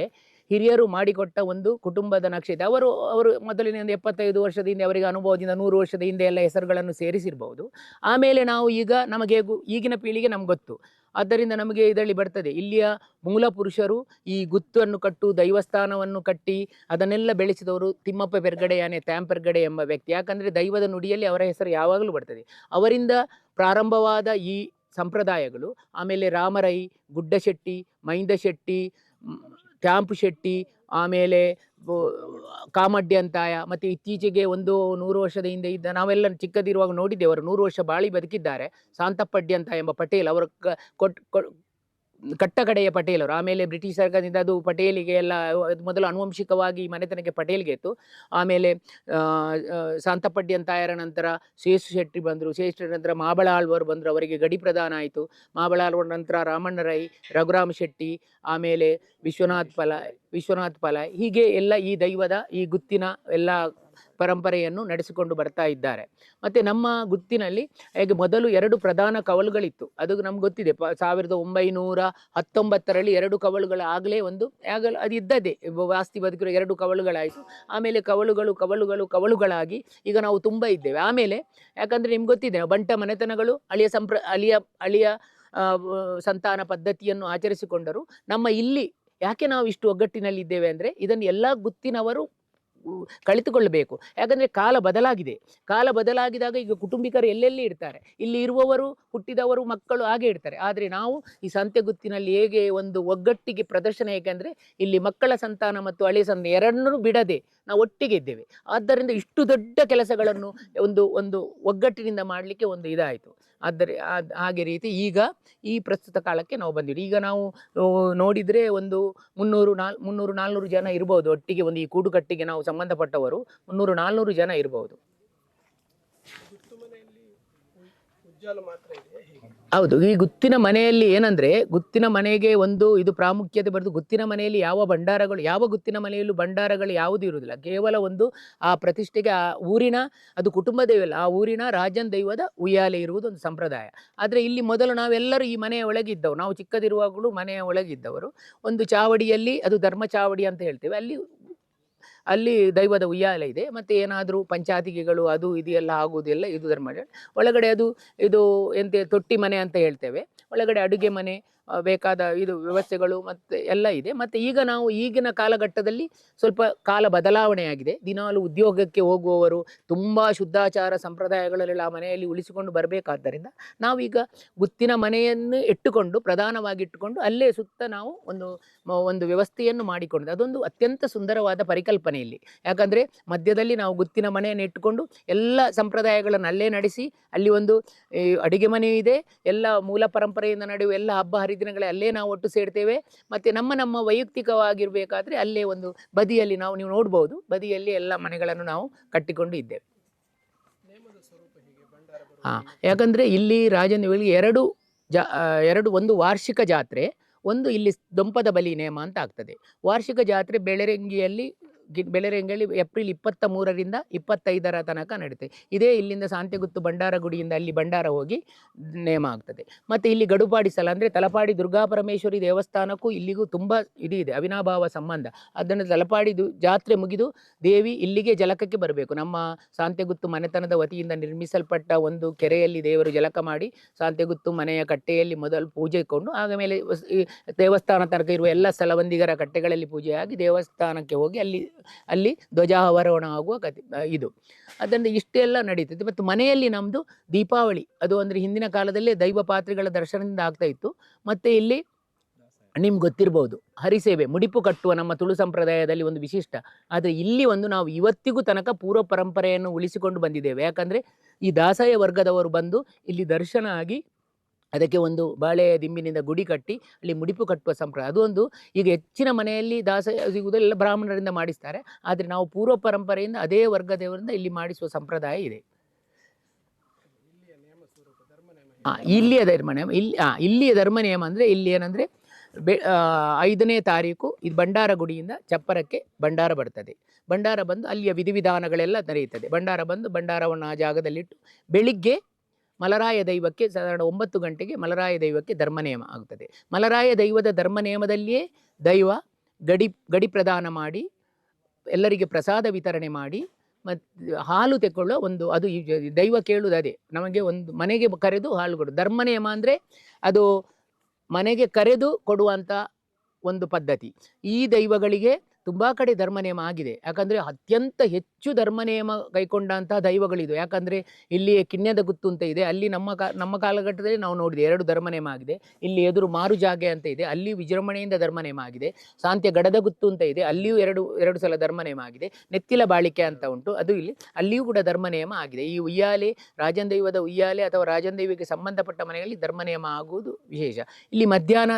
ಹಿರಿಯರು ಮಾಡಿಕೊಟ್ಟ ಒಂದು ಕುಟುಂಬದ ನಕ್ಷೆ ಇದೆ. ಅವರು ಮೊದಲಿನ ಒಂದು 75 ವರ್ಷದ ಹಿಂದೆ ಅವರಿಗೆ ಅನುಭವದಿಂದ 100 ವರ್ಷದ ಹಿಂದೆ ಎಲ್ಲ ಹೆಸರುಗಳನ್ನು ಸೇರಿಸಿರ್ಬೋದು. ಆಮೇಲೆ ನಾವು ನಮಗೆ ಈಗಿನ ಪೀಳಿಗೆ ನಮ್ಗೆ ಗೊತ್ತು. ಆದ್ದರಿಂದ ನಮಗೆ ಇದರಲ್ಲಿ ಬರ್ತದೆ ಇಲ್ಲಿಯ ಮೂಲ ಪುರುಷರು ಈ ಗುತ್ತನ್ನು ದೈವಸ್ಥಾನವನ್ನು ಕಟ್ಟಿ ಅದನ್ನೆಲ್ಲ ಬೆಳೆಸಿದವರು ತಿಮ್ಮಪ್ಪ ಪೆರ್ಗಡೆಯಾನೆ ತ್ಯಾಂಪೆರ್ಗಡೆ ಎಂಬ ವ್ಯಕ್ತಿ. ಯಾಕಂದರೆ ದೈವದ ನುಡಿಯಲ್ಲಿ ಅವರ ಹೆಸರು ಯಾವಾಗಲೂ ಬರ್ತದೆ. ಅವರಿಂದ ಪ್ರಾರಂಭವಾದ ಈ ಸಂಪ್ರದಾಯಗಳು ಆಮೇಲೆ ರಾಮರೈ, ಗುಡ್ಡಶೆಟ್ಟಿ, ಮೈಂದ ಶೆಟ್ಟಿ, ತ್ಯಾಂಪು ಶೆಟ್ಟಿ, ಆಮೇಲೆ ಕಾಮಡ್ಯಂತಾಯ, ಮತ್ತು ಇತ್ತೀಚೆಗೆ 100 ವರ್ಷದ ಹಿಂದೆ ಇದ್ದ ನಾವೆಲ್ಲ ಚಿಕ್ಕದಿರುವಾಗ ನೋಡಿದ್ದೇವೆ, ಅವರು 100 ವರ್ಷ ಬಾಳಿ ಬದುಕಿದ್ದಾರೆ, ಶಾಂತಪಡ್ಯಂತ ಎಂಬ ಪಟೇಲ್, ಅವರು ಕಟ್ಟಕಡೆಯ ಪಟೇಲರು. ಆಮೇಲೆ ಬ್ರಿಟಿಷ್ ಸರ್ಕಾರದಿಂದ ಅದು ಪಟೇಲಿಗೆ ಎಲ್ಲ ಮೊದಲು ಆನುವಂಶಿಕವಾಗಿ ಮನೆತನಕ್ಕೆ ಪಟೇಲ್ಗೆ ಇತ್ತು. ಆಮೇಲೆ ಶಾಂತಪಡ್ಯಂತಾಯರ ನಂತರ ಶೇಷು ಶೆಟ್ಟಿ ಬಂದರು, ಶೇಷ ನಂತರ ಮಾಬಳ ಆಳ್ವರು ಬಂದರು, ಅವರಿಗೆ ಗಡಿ ಪ್ರದಾನ ಆಯಿತು. ಮಾಬಳ ಆಳ್ವರ ನಂತರ ರಾಮಣ್ಣ ರೈ, ರಘುರಾಮ್ ಶೆಟ್ಟಿ, ಆಮೇಲೆ ವಿಶ್ವನಾಥ್ ಪಲ, ಹೀಗೆ ಎಲ್ಲ ಈ ದೈವದ ಈ ಗುತ್ತಿನ ಎಲ್ಲ ಪರಂಪರೆಯನ್ನು ನಡೆಸಿಕೊಂಡು ಬರ್ತಾ ಇದ್ದಾರೆ. ಮತ್ತು ನಮ್ಮ ಗುತ್ತಿನಲ್ಲಿ ಹೇಗೆ ಮೊದಲು 2 ಪ್ರಧಾನ ಕವಲುಗಳಿತ್ತು, ಅದು ನಮ್ಗೆ ಗೊತ್ತಿದೆ. 1919ರಲ್ಲಿ 2 ಕವಲುಗಳ ಆಗಲೇ ಅದು ಇದ್ದದ್ದೇ, ವಾಸ್ತಿ ಬದುಕಿರೋ 2 ಕವಲುಗಳಾಯಿತು. ಆಮೇಲೆ ಕವಲುಗಳಾಗಿ ಈಗ ನಾವು ತುಂಬ ಇದ್ದೇವೆ. ಆಮೇಲೆ ಯಾಕಂದರೆ ನಿಮ್ಗೆ ಗೊತ್ತಿದೆ, ಬಂಟ ಮನೆತನಗಳು ಅಳಿಯ ಸಂತಾನ ಪದ್ಧತಿಯನ್ನು ಆಚರಿಸಿಕೊಂಡರು. ನಮ್ಮ ಇಲ್ಲಿ ಯಾಕೆ ನಾವು ಇಷ್ಟು ಒಗ್ಗಟ್ಟಿನಲ್ಲಿ ಇದ್ದೇವೆ ಅಂದರೆ ಇದನ್ನು ಎಲ್ಲ ಗುತ್ತಿನವರು ಕಲಿತುಕೊಳ್ಳಬೇಕು. ಯಾಕಂದರೆ ಕಾಲ ಬದಲಾಗಿದಾಗ ಈಗ ಕುಟುಂಬಿಕರು ಎಲ್ಲೆಲ್ಲಿ ಇರ್ತಾರೆ, ಇಲ್ಲಿ ಇರುವವರು, ಹುಟ್ಟಿದವರು, ಮಕ್ಕಳು ಹಾಗೆ ಇರ್ತಾರೆ. ಆದರೆ ನಾವು ಈ ಸಂತೆಗುತ್ತಿನಲ್ಲಿ ಹೇಗೆ ಒಂದು ಒಗ್ಗಟ್ಟಿಗೆ ಪ್ರದರ್ಶನ, ಏಕೆಂದರೆ ಇಲ್ಲಿ ಮಕ್ಕಳ ಸಂತಾನ ಮತ್ತು ಹಳೆಯ ಸಂತಾನ ಎರಡನ್ನೂ ಬಿಡದೆ ನಾವು ಒಟ್ಟಿಗೆ ಇದ್ದೇವೆ. ಆದ್ದರಿಂದ ಇಷ್ಟು ದೊಡ್ಡ ಕೆಲಸಗಳನ್ನು ಒಂದು ಒಗ್ಗಟ್ಟಿನಿಂದ ಮಾಡಲಿಕ್ಕೆ ಇದಾಯಿತು. ಹಾಗೆ ರೀತಿ ಈಗ ಈ ಪ್ರಸ್ತುತ ಕಾಲಕ್ಕೆ ನಾವು ಬಂದಿದ್ದೀವಿ. ಈಗ ನಾವು ನೋಡಿದರೆ 300-400 ಜನ ಇರ್ಬೋದು ಒಟ್ಟಿಗೆ. ಈ ಕೂಡುಕಟ್ಟಿಗೆ ನಾವು ಸಂಬಂಧಪಟ್ಟವರು 300-400 ಜನ ಇರ್ಬೋದು. ಹೌದು. ಈ ಗುತ್ತಿನ ಮನೆಯಲ್ಲಿ ಏನಂದರೆ, ಗುತ್ತಿನ ಮನೆಗೆ ಇದು ಪ್ರಾಮುಖ್ಯತೆ ಬರೆದು, ಗುತ್ತಿನ ಮನೆಯಲ್ಲಿ ಯಾವ ಗುತ್ತಿನ ಮನೆಯಲ್ಲೂ ಭಂಡಾರಗಳು ಯಾವುದೂ ಇರುವುದಿಲ್ಲ. ಕೇವಲ ಆ ಪ್ರತಿಷ್ಠೆಗೆ ಆ ಊರಿನ, ಅದು ಕುಟುಂಬ ದೈವಲ್ಲ, ಆ ಊರಿನ ರಾಜನ್ ದೈವದ ಉಯ್ಯಾಲೆ ಇರುವುದು ಒಂದು ಸಂಪ್ರದಾಯ. ಆದರೆ ಇಲ್ಲಿ ಮೊದಲು ನಾವೆಲ್ಲರೂ ಈ ಮನೆಯ ಒಳಗಿದ್ದವು, ನಾವು ಚಿಕ್ಕದಿರುವಾಗಲೂ ಮನೆಯ ಒಳಗಿದ್ದವರು. ಒಂದು ಚಾವಡಿಯಲ್ಲಿ, ಅದು ಧರ್ಮ ಚಾವಡಿ ಅಂತ ಹೇಳ್ತೇವೆ, ಅಲ್ಲಿ ದೈವದ ಉಯ್ಯಾಲೆ ಇದೆ. ಮತ್ತು ಏನಾದರೂ ಪಂಚಾತಿಗೆಗಳು ಅದು ಇದು ಎಲ್ಲ ಆಗುವುದಿಲ್ಲ, ಇದು ಧರ್ಮ. ಒಳಗಡೆ ಇದು ತೊಟ್ಟಿ ಮನೆ ಅಂತ ಹೇಳ್ತೇವೆ. ಒಳಗಡೆ ಅಡುಗೆ ಮನೆ, ಬೇಕಾದ ವ್ಯವಸ್ಥೆಗಳು ಮತ್ತು ಎಲ್ಲ ಇದೆ. ಮತ್ತು ಈಗ ನಾವು ಈಗಿನ ಕಾಲಘಟ್ಟದಲ್ಲಿ ಸ್ವಲ್ಪ ಕಾಲ ಬದಲಾವಣೆಯಾಗಿದೆ. ದಿನಾಲು ಉದ್ಯೋಗಕ್ಕೆ ಹೋಗುವವರು ತುಂಬ ಶುದ್ಧಾಚಾರ ಸಂಪ್ರದಾಯಗಳೆಲ್ಲ ಆ ಮನೆಯಲ್ಲಿ ಉಳಿಸಿಕೊಂಡು ಬರಬೇಕಾದ್ದರಿಂದ ನಾವೀಗ ಗುತ್ತಿನ ಮನೆಯನ್ನು ಪ್ರಧಾನವಾಗಿ ಇಟ್ಟುಕೊಂಡು ಅಲ್ಲೇ ಸುತ್ತ ನಾವು ಒಂದು ವ್ಯವಸ್ಥೆಯನ್ನು ಮಾಡಿಕೊಂಡು, ಅದೊಂದು ಅತ್ಯಂತ ಸುಂದರವಾದ ಪರಿಕಲ್ಪನೆ ಇಲ್ಲಿ. ಯಾಕಂದರೆ ಮಧ್ಯದಲ್ಲಿ ನಾವು ಗುತ್ತಿನ ಮನೆಯನ್ನು ಇಟ್ಟುಕೊಂಡು ಎಲ್ಲ ಸಂಪ್ರದಾಯಗಳನ್ನು ಅಲ್ಲೇ ನಡೆಸಿ, ಅಲ್ಲಿ ಅಡುಗೆ ಮನೆ ಇದೆ, ಎಲ್ಲ ಮೂಲ ಪರಂಪರೆಯಿಂದ ನಡೆಯುವ ಎಲ್ಲ ಹಬ್ಬ ಹರಿದಿನಗಳೇ ಅಲ್ಲೇ ನಾವು ಒಟ್ಟು ಸೇರ್ತೇವೆ. ಮತ್ತು ನಮ್ಮ ವೈಯಕ್ತಿಕವಾಗಿರಬೇಕಾದ್ರೆ ಅಲ್ಲೇ ಬದಿಯಲ್ಲಿ ನೀವು ನೋಡ್ಬೋದು, ಬದಿಯಲ್ಲಿ ಎಲ್ಲ ಮನೆಗಳನ್ನು ನಾವು ಕಟ್ಟಿಕೊಂಡು ಇದ್ದೇವೆ. ಯಾಕಂದರೆ ಇಲ್ಲಿ ರಾಜನಿಗೆ ಒಂದು ವಾರ್ಷಿಕ ಜಾತ್ರೆ, ಇಲ್ಲಿ ದೊಂಪದ ಬಲಿ ನೇಮ ಅಂತ ಆಗ್ತದೆ. ವಾರ್ಷಿಕ ಜಾತ್ರೆ ಬೆಳರಂಗಿಯಲ್ಲಿ ಏಪ್ರಿಲ್ 23ರಿಂದ 25 ತನಕ ನಡೀತದೆ. ಇದೇ ಇಲ್ಲಿಂದ ಸಾಂತೆಗುತ್ತು ಭಂಡಾರ ಗುಡಿಯಿಂದ ಅಲ್ಲಿ ಭಂಡಾರ ಹೋಗಿ ನೇಮ ಆಗ್ತದೆ. ಮತ್ತು ಇಲ್ಲಿ ಗಡುಪಾಡಿ ಸ್ಥಳ ಅಂದರೆ ತಲಪಾಡಿ ದುರ್ಗಾಪರಮೇಶ್ವರಿ ದೇವಸ್ಥಾನಕ್ಕೂ ಇಲ್ಲಿಗೂ ತುಂಬ ಇದೆ, ಅವಿನಾಭಾವ ಸಂಬಂಧ. ಅದನ್ನು ತಲಪಾಡಿ ಜಾತ್ರೆ ಮುಗಿದು ದೇವಿ ಇಲ್ಲಿಗೆ ಜಲಕಕ್ಕೆ ಬರಬೇಕು. ನಮ್ಮ ಸಾಂತೆಗುತ್ತು ಮನೆತನದ ವತಿಯಿಂದ ನಿರ್ಮಿಸಲ್ಪಟ್ಟ ಒಂದು ಕೆರೆಯಲ್ಲಿ ದೇವರು ಜಲಕ ಮಾಡಿ ಸಾಂತೆಗುತ್ತು ಮನೆಯ ಕಟ್ಟೆಯಲ್ಲಿ ಮೊದಲು ಪೂಜೆ ಇಟ್ಕೊಂಡು, ಆಮೇಲೆ ದೇವಸ್ಥಾನ ತನಕ ಇರುವ ಎಲ್ಲ ಸ್ಥಳವಂದಿಗರ ಕಟ್ಟೆಗಳಲ್ಲಿ ಪೂಜೆಯಾಗಿ ದೇವಸ್ಥಾನಕ್ಕೆ ಹೋಗಿ ಅಲ್ಲಿ ಧ್ವಜಾವರೋಹಣ ಆಗುವ ಇದು. ಅದರಿಂದ ಇಷ್ಟೆಲ್ಲ ನಡೀತದೆ. ಮತ್ತು ಮನೆಯಲ್ಲಿ ನಮ್ಮದು ದೀಪಾವಳಿ, ಅದು ಅಂದರೆ ಹಿಂದಿನ ಕಾಲದಲ್ಲೇ ದೈವ ಪಾತ್ರೆಗಳ ದರ್ಶನದಿಂದ ಆಗ್ತಾ ಇತ್ತು. ಮತ್ತು ಇಲ್ಲಿ ನಿಮ್ಗೆ ಗೊತ್ತಿರ್ಬೋದು, ಹರಿಸೇವೆ, ಮುಡಿಪು ಕಟ್ಟುವ ನಮ್ಮ ತುಳು ಸಂಪ್ರದಾಯದಲ್ಲಿ ಒಂದು ವಿಶಿಷ್ಟ. ಆದರೆ ಇಲ್ಲಿ ನಾವು ಇವತ್ತಿಗೂ ತನಕ ಪೂರ್ವ ಪರಂಪರೆಯನ್ನು ಉಳಿಸಿಕೊಂಡು ಬಂದಿದ್ದೇವೆ. ಯಾಕಂದರೆ ಈ ದಾಸಯ್ಯ ವರ್ಗದವರು ಬಂದು ಇಲ್ಲಿ ದರ್ಶನ ಆಗಿ ಅದಕ್ಕೆ ಬಾಳೆಯ ದಿಂಬಿನಿಂದ ಗುಡಿ ಕಟ್ಟಿ ಅಲ್ಲಿ ಮುಡಿಪು ಕಟ್ಟುವ ಸಂಪ್ರದಾಯ. ಅದು ಈಗ ಹೆಚ್ಚಿನ ಮನೆಯಲ್ಲಿ ದಾಸಯ್ಯ ಸಿಗುವುದೆಲ್ಲ ಬ್ರಾಹ್ಮಣರಿಂದ ಮಾಡಿಸ್ತಾರೆ. ಆದರೆ ನಾವು ಪೂರ್ವ ಪರಂಪರೆಯಿಂದ ಅದೇ ವರ್ಗದವರಿಂದ ಇಲ್ಲಿ ಮಾಡಿಸುವ ಸಂಪ್ರದಾಯ ಇದೆ. ಇಲ್ಲಿಯ ಧರ್ಮ ನಿಯಮ ಇಲ್ಲಿಯ ಧರ್ಮ ನಿಯಮ ಅಂದರೆ ಇಲ್ಲಿ ಏನಂದರೆ 5ನೇ ತಾರೀಕು ಇದು ಭಂಡಾರ ಗುಡಿಯಿಂದ ಚಪ್ಪರಕ್ಕೆ ಭಂಡಾರ ಬರ್ತದೆ. ಭಂಡಾರ ಬಂದು ಅಲ್ಲಿಯ ವಿಧಿವಿಧಾನಗಳೆಲ್ಲ ನಡೆಯುತ್ತದೆ. ಭಂಡಾರ ಬಂದು ಭಂಡಾರವನ್ನು ಆ ಜಾಗದಲ್ಲಿಟ್ಟು ಬೆಳಿಗ್ಗೆ ಮಲರಾಯ ದೈವಕ್ಕೆ ಸಾಧಾರಣ 9 ಗಂಟೆಗೆ ಮಲರಾಯ ದೈವಕ್ಕೆ ಧರ್ಮನಿಯಮ ಆಗುತ್ತದೆ. ಮಲರಾಯ ದೈವದ ಧರ್ಮನಿಯಮದಲ್ಲಿಯೇ ದೈವ ಗಡಿ ಪ್ರದಾನ ಮಾಡಿ ಎಲ್ಲರಿಗೆ ಪ್ರಸಾದ ವಿತರಣೆ ಮಾಡಿ ಮತ್ತು ಹಾಲು ತೆಕ್ಕೊಳ್ಳೋ ಅದು ದೈವ ಕೇಳುವುದು ಅದೇ, ನಮಗೆ ಮನೆಗೆ ಕರೆದು ಹಾಲು ಕೊಡು. ಧರ್ಮನಿಯಮ ಅಂದರೆ ಅದು ಮನೆಗೆ ಕರೆದು ಕೊಡುವಂಥ ಒಂದು ಪದ್ಧತಿ. ಈ ದೈವಗಳಿಗೆ ತುಂಬ ಕಡೆ ಧರ್ಮನಿಯಮ ಆಗಿದೆ. ಯಾಕಂದರೆ ಅತ್ಯಂತ ಹೆಚ್ಚು ಧರ್ಮನಿಯಮ ಕೈಕೊಂಡಂಥ ದೈವಗಳಿದು. ಯಾಕಂದರೆ ಇಲ್ಲಿ ಕಿಣ್ಯದ ಗುತ್ತು ಅಂತ ಇದೆ, ಅಲ್ಲಿ ನಮ್ಮ ಕಾಲಘಟ್ಟದಲ್ಲಿ ನಾವು ನೋಡಿದೆ 2 ಧರ್ಮನಿಯಮ ಆಗಿದೆ. ಇಲ್ಲಿ ಎದುರು ಮಾರುಜಾಗೆ ಅಂತ ಇದೆ, ಅಲ್ಲಿ ವಿಜೃಂಭಣೆಯಿಂದ ಧರ್ಮನಿಯಮ ಆಗಿದೆ. ಸಾಂತ್ಯ ಗಡದ ಗುತ್ತು ಅಂತ ಇದೆ, ಅಲ್ಲಿಯೂ ಎರಡು ಸಲ ಧರ್ಮನಿಯಮ ಆಗಿದೆ. ನೆತ್ತಿಲ ಬಾಳಿಕೆ ಅಂತ ಉಂಟು, ಅದು ಅಲ್ಲಿಯೂ ಕೂಡ ಧರ್ಮನಿಯಮ ಆಗಿದೆ. ಈ ಉಯ್ಯಾಲೆ, ರಾಜನ್ ದೈವದ ಉಯ್ಯಾಲೆ ಅಥವಾ ರಾಜನ್ ದೈವಕ್ಕೆ ಸಂಬಂಧಪಟ್ಟ ಮನೆಯಲ್ಲಿ ಧರ್ಮನಿಯಮ ಆಗುವುದು ವಿಶೇಷ. ಇಲ್ಲಿ ಮಧ್ಯಾಹ್ನ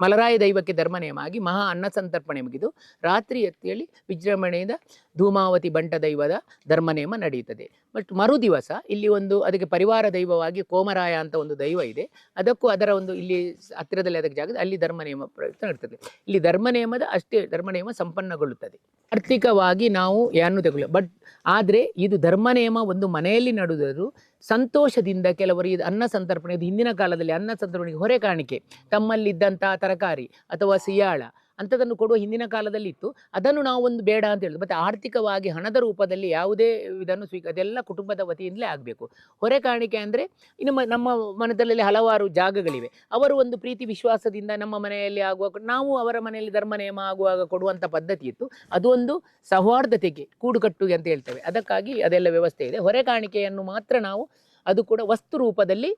ಮಲರಾಯ ದೈವಕ್ಕೆ ಧರ್ಮನೇಮ ಆಗಿ ಮಹಾ ಅನ್ನ ಸಂತರ್ಪಣೆ ಮುಗಿದು ರಾತ್ರಿ ಎತ್ತೇಳಿ ವಿಜೃಂಭಣೆಯಿಂದ ಧೂಮಾವತಿ ಬಂಟ ದೈವದ ಧರ್ಮನೇಮ ನಡೆಯುತ್ತದೆ. ಬಟ್ ಮರು ದಿವಸ ಇಲ್ಲಿ ಒಂದು ಅದಕ್ಕೆ ಪರಿವಾರ ದೈವವಾಗಿ ಕೋಮರಾಯ ಅಂತ ಒಂದು ದೈವ ಇದೆ, ಅದಕ್ಕೂ ಅದರ ಒಂದು ಇಲ್ಲಿ ಹತ್ತಿರದಲ್ಲಿ ಅದಕ್ಕೆ ಜಾಗದ ಅಲ್ಲಿ ಧರ್ಮನೇಮ ಪ್ರಯುಕ್ತ ನಡ್ತದೆ. ಇಲ್ಲಿ ಧರ್ಮನೇಮದ ಅಷ್ಟೇ ಧರ್ಮನೇಮ ಸಂಪನ್ನಗೊಳ್ಳುತ್ತದೆ. ಆರ್ಥಿಕವಾಗಿ ನಾವು ಯಾರನ್ನು ತಗೊಳ್ಳ, ಬಟ್ ಆದರೆ ಇದು ಧರ್ಮನೇಮ ಒಂದು ಮನೆಯಲ್ಲಿ ನಡೆದರೂ ಸಂತೋಷದಿಂದ ಕೆಲವರು ಇದು ಅನ್ನ ಸಂತರ್ಪಣೆ, ಇದು ಹಿಂದಿನ ಕಾಲದಲ್ಲಿ ಅನ್ನ ಸಂತರ್ಪಣೆಗೆ ಹೊರೆ ಕಾಣಿಕೆ ತಮ್ಮಲ್ಲಿದ್ದಂತಹ ತರಕಾರಿ ಅಥವಾ ಸಿಯಾಳ ಅಂಥದನ್ನು ಕೊಡುವ ಹಿಂದಿನ ಕಾಲದಲ್ಲಿ ಇತ್ತು. ಅದನ್ನು ನಾವು ಒಂದು ಬೇಡ ಅಂತ ಹೇಳಿದ್ರು. ಮತ್ತು ಆರ್ಥಿಕವಾಗಿ ಹಣದ ರೂಪದಲ್ಲಿ ಯಾವುದೇ ಇದನ್ನು ಅದೆಲ್ಲ ಕುಟುಂಬದ ವತಿಯಿಂದಲೇ ಆಗಬೇಕು. ಹೊರೆ ಕಾಣಿಕೆ ಅಂದರೆ ಇನ್ನು ನಮ್ಮ ಮನದಲ್ಲಿ ಹಲವಾರು ಜಾಗಗಳಿವೆ, ಅವರು ಒಂದು ಪ್ರೀತಿ ವಿಶ್ವಾಸದಿಂದ ನಮ್ಮ ಮನೆಯಲ್ಲಿ ಆಗುವಾಗ ನಾವು ಅವರ ಮನೆಯಲ್ಲಿ ಧರ್ಮನೇಮ ಆಗುವಾಗ ಕೊಡುವಂಥ ಪದ್ಧತಿ ಇತ್ತು. ಅದು ಒಂದು ಸೌಹಾರ್ದತೆಗೆ ಕೂಡುಕಟ್ಟುಗೆ ಅಂತ ಹೇಳ್ತೇವೆ. ಅದಕ್ಕಾಗಿ ಅದೆಲ್ಲ ವ್ಯವಸ್ಥೆ ಇದೆ. ಹೊರೆ ಕಾಣಿಕೆಯನ್ನು ಮಾತ್ರ ನಾವು ಅದು ಕೂಡ ವಸ್ತು ರೂಪದಲ್ಲಿ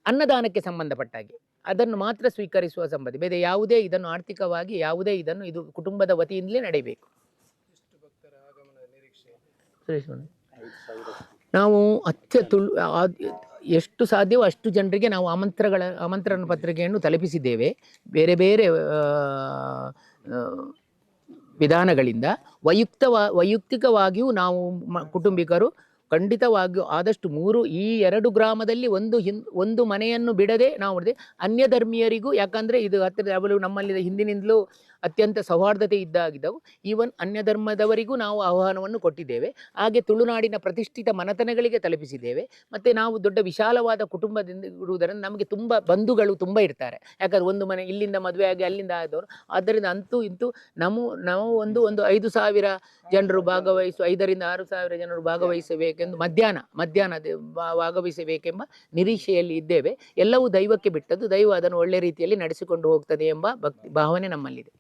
ಅನ್ನದಾನಕ್ಕೆ ಸಂಬಂಧಪಟ್ಟಾಗೆ ಅದನ್ನು ಮಾತ್ರ ಸ್ವೀಕರಿಸುವ ಸಂಬಂಧ, ಬೇರೆ ಯಾವುದೇ ಇದನ್ನು ಆರ್ಥಿಕವಾಗಿ ಯಾವುದೇ ಇದನ್ನು ಇದು ಕುಟುಂಬದ ವತಿಯಿಂದಲೇ ನಡೆಯಬೇಕು. ನಾವು ಎಷ್ಟು ಸಾಧ್ಯವೋ ಅಷ್ಟು ಜನರಿಗೆ ನಾವು ಆಮಂತ್ರಣ ಪತ್ರಿಕೆಯನ್ನು ತಲುಪಿಸಿದ್ದೇವೆ. ಬೇರೆ ಬೇರೆ ವಿಧಾನಗಳಿಂದ ವೈಯಕ್ತಿಕವಾಗಿಯೂ ನಾವು ಕುಟುಂಬಿಕರು ಖಂಡಿತವಾಗಿಯೂ ಆದಷ್ಟು ಈ 2 ಗ್ರಾಮದಲ್ಲಿ ಒಂದು ಮನೆಯನ್ನು ಬಿಡದೆ ನಾವು ಅನ್ಯ ಧರ್ಮೀಯರಿಗೂ, ಯಾಕಂದರೆ ಇದು ಹತ್ತಿರ ಅವಳು ನಮ್ಮಲ್ಲಿ ಹಿಂದಿನಿಂದಲೂ ಅತ್ಯಂತ ಸೌಹಾರ್ದತೆ ಇದ್ದಾಗಿದ್ದವು. ಈವನ್ ಅನ್ಯ ಧರ್ಮದವರಿಗೂ ನಾವು ಆಹ್ವಾನವನ್ನು ಕೊಟ್ಟಿದ್ದೇವೆ. ಹಾಗೆ ತುಳುನಾಡಿನ ಪ್ರತಿಷ್ಠಿತ ಮನೆತನಗಳಿಗೆ ತಲುಪಿಸಿದ್ದೇವೆ. ಮತ್ತು ನಾವು ದೊಡ್ಡ ವಿಶಾಲವಾದ ಕುಟುಂಬದಿಂದ ಇರುವುದರಿಂದ ನಮಗೆ ತುಂಬ ಬಂಧುಗಳು ತುಂಬ ಇರ್ತಾರೆ. ಯಾಕಂದರೆ ಒಂದು ಮನೆ ಇಲ್ಲಿಂದ ಮದುವೆ ಆಗಿ ಅಲ್ಲಿಂದ ಆದವರು, ಆದ್ದರಿಂದ ಅಂತೂ ಇಂತೂ ನಾವು ಒಂದು 5,000 ಜನರು 5,000 ರಿಂದ 6,000 ಜನರು ಭಾಗವಹಿಸಬೇಕೆಂದು ಮಧ್ಯಾಹ್ನ ಭಾಗವಹಿಸಬೇಕೆಂಬ ನಿರೀಕ್ಷೆಯಲ್ಲಿ ಇದ್ದೇವೆ. ಎಲ್ಲವೂ ದೈವಕ್ಕೆ ಬಿಟ್ಟದ್ದು, ದೈವ ಅದನ್ನು ಒಳ್ಳೆ ರೀತಿಯಲ್ಲಿ ನಡೆಸಿಕೊಂಡು ಹೋಗ್ತದೆ ಎಂಬ ಭಾವನೆ ನಮ್ಮಲ್ಲಿದೆ.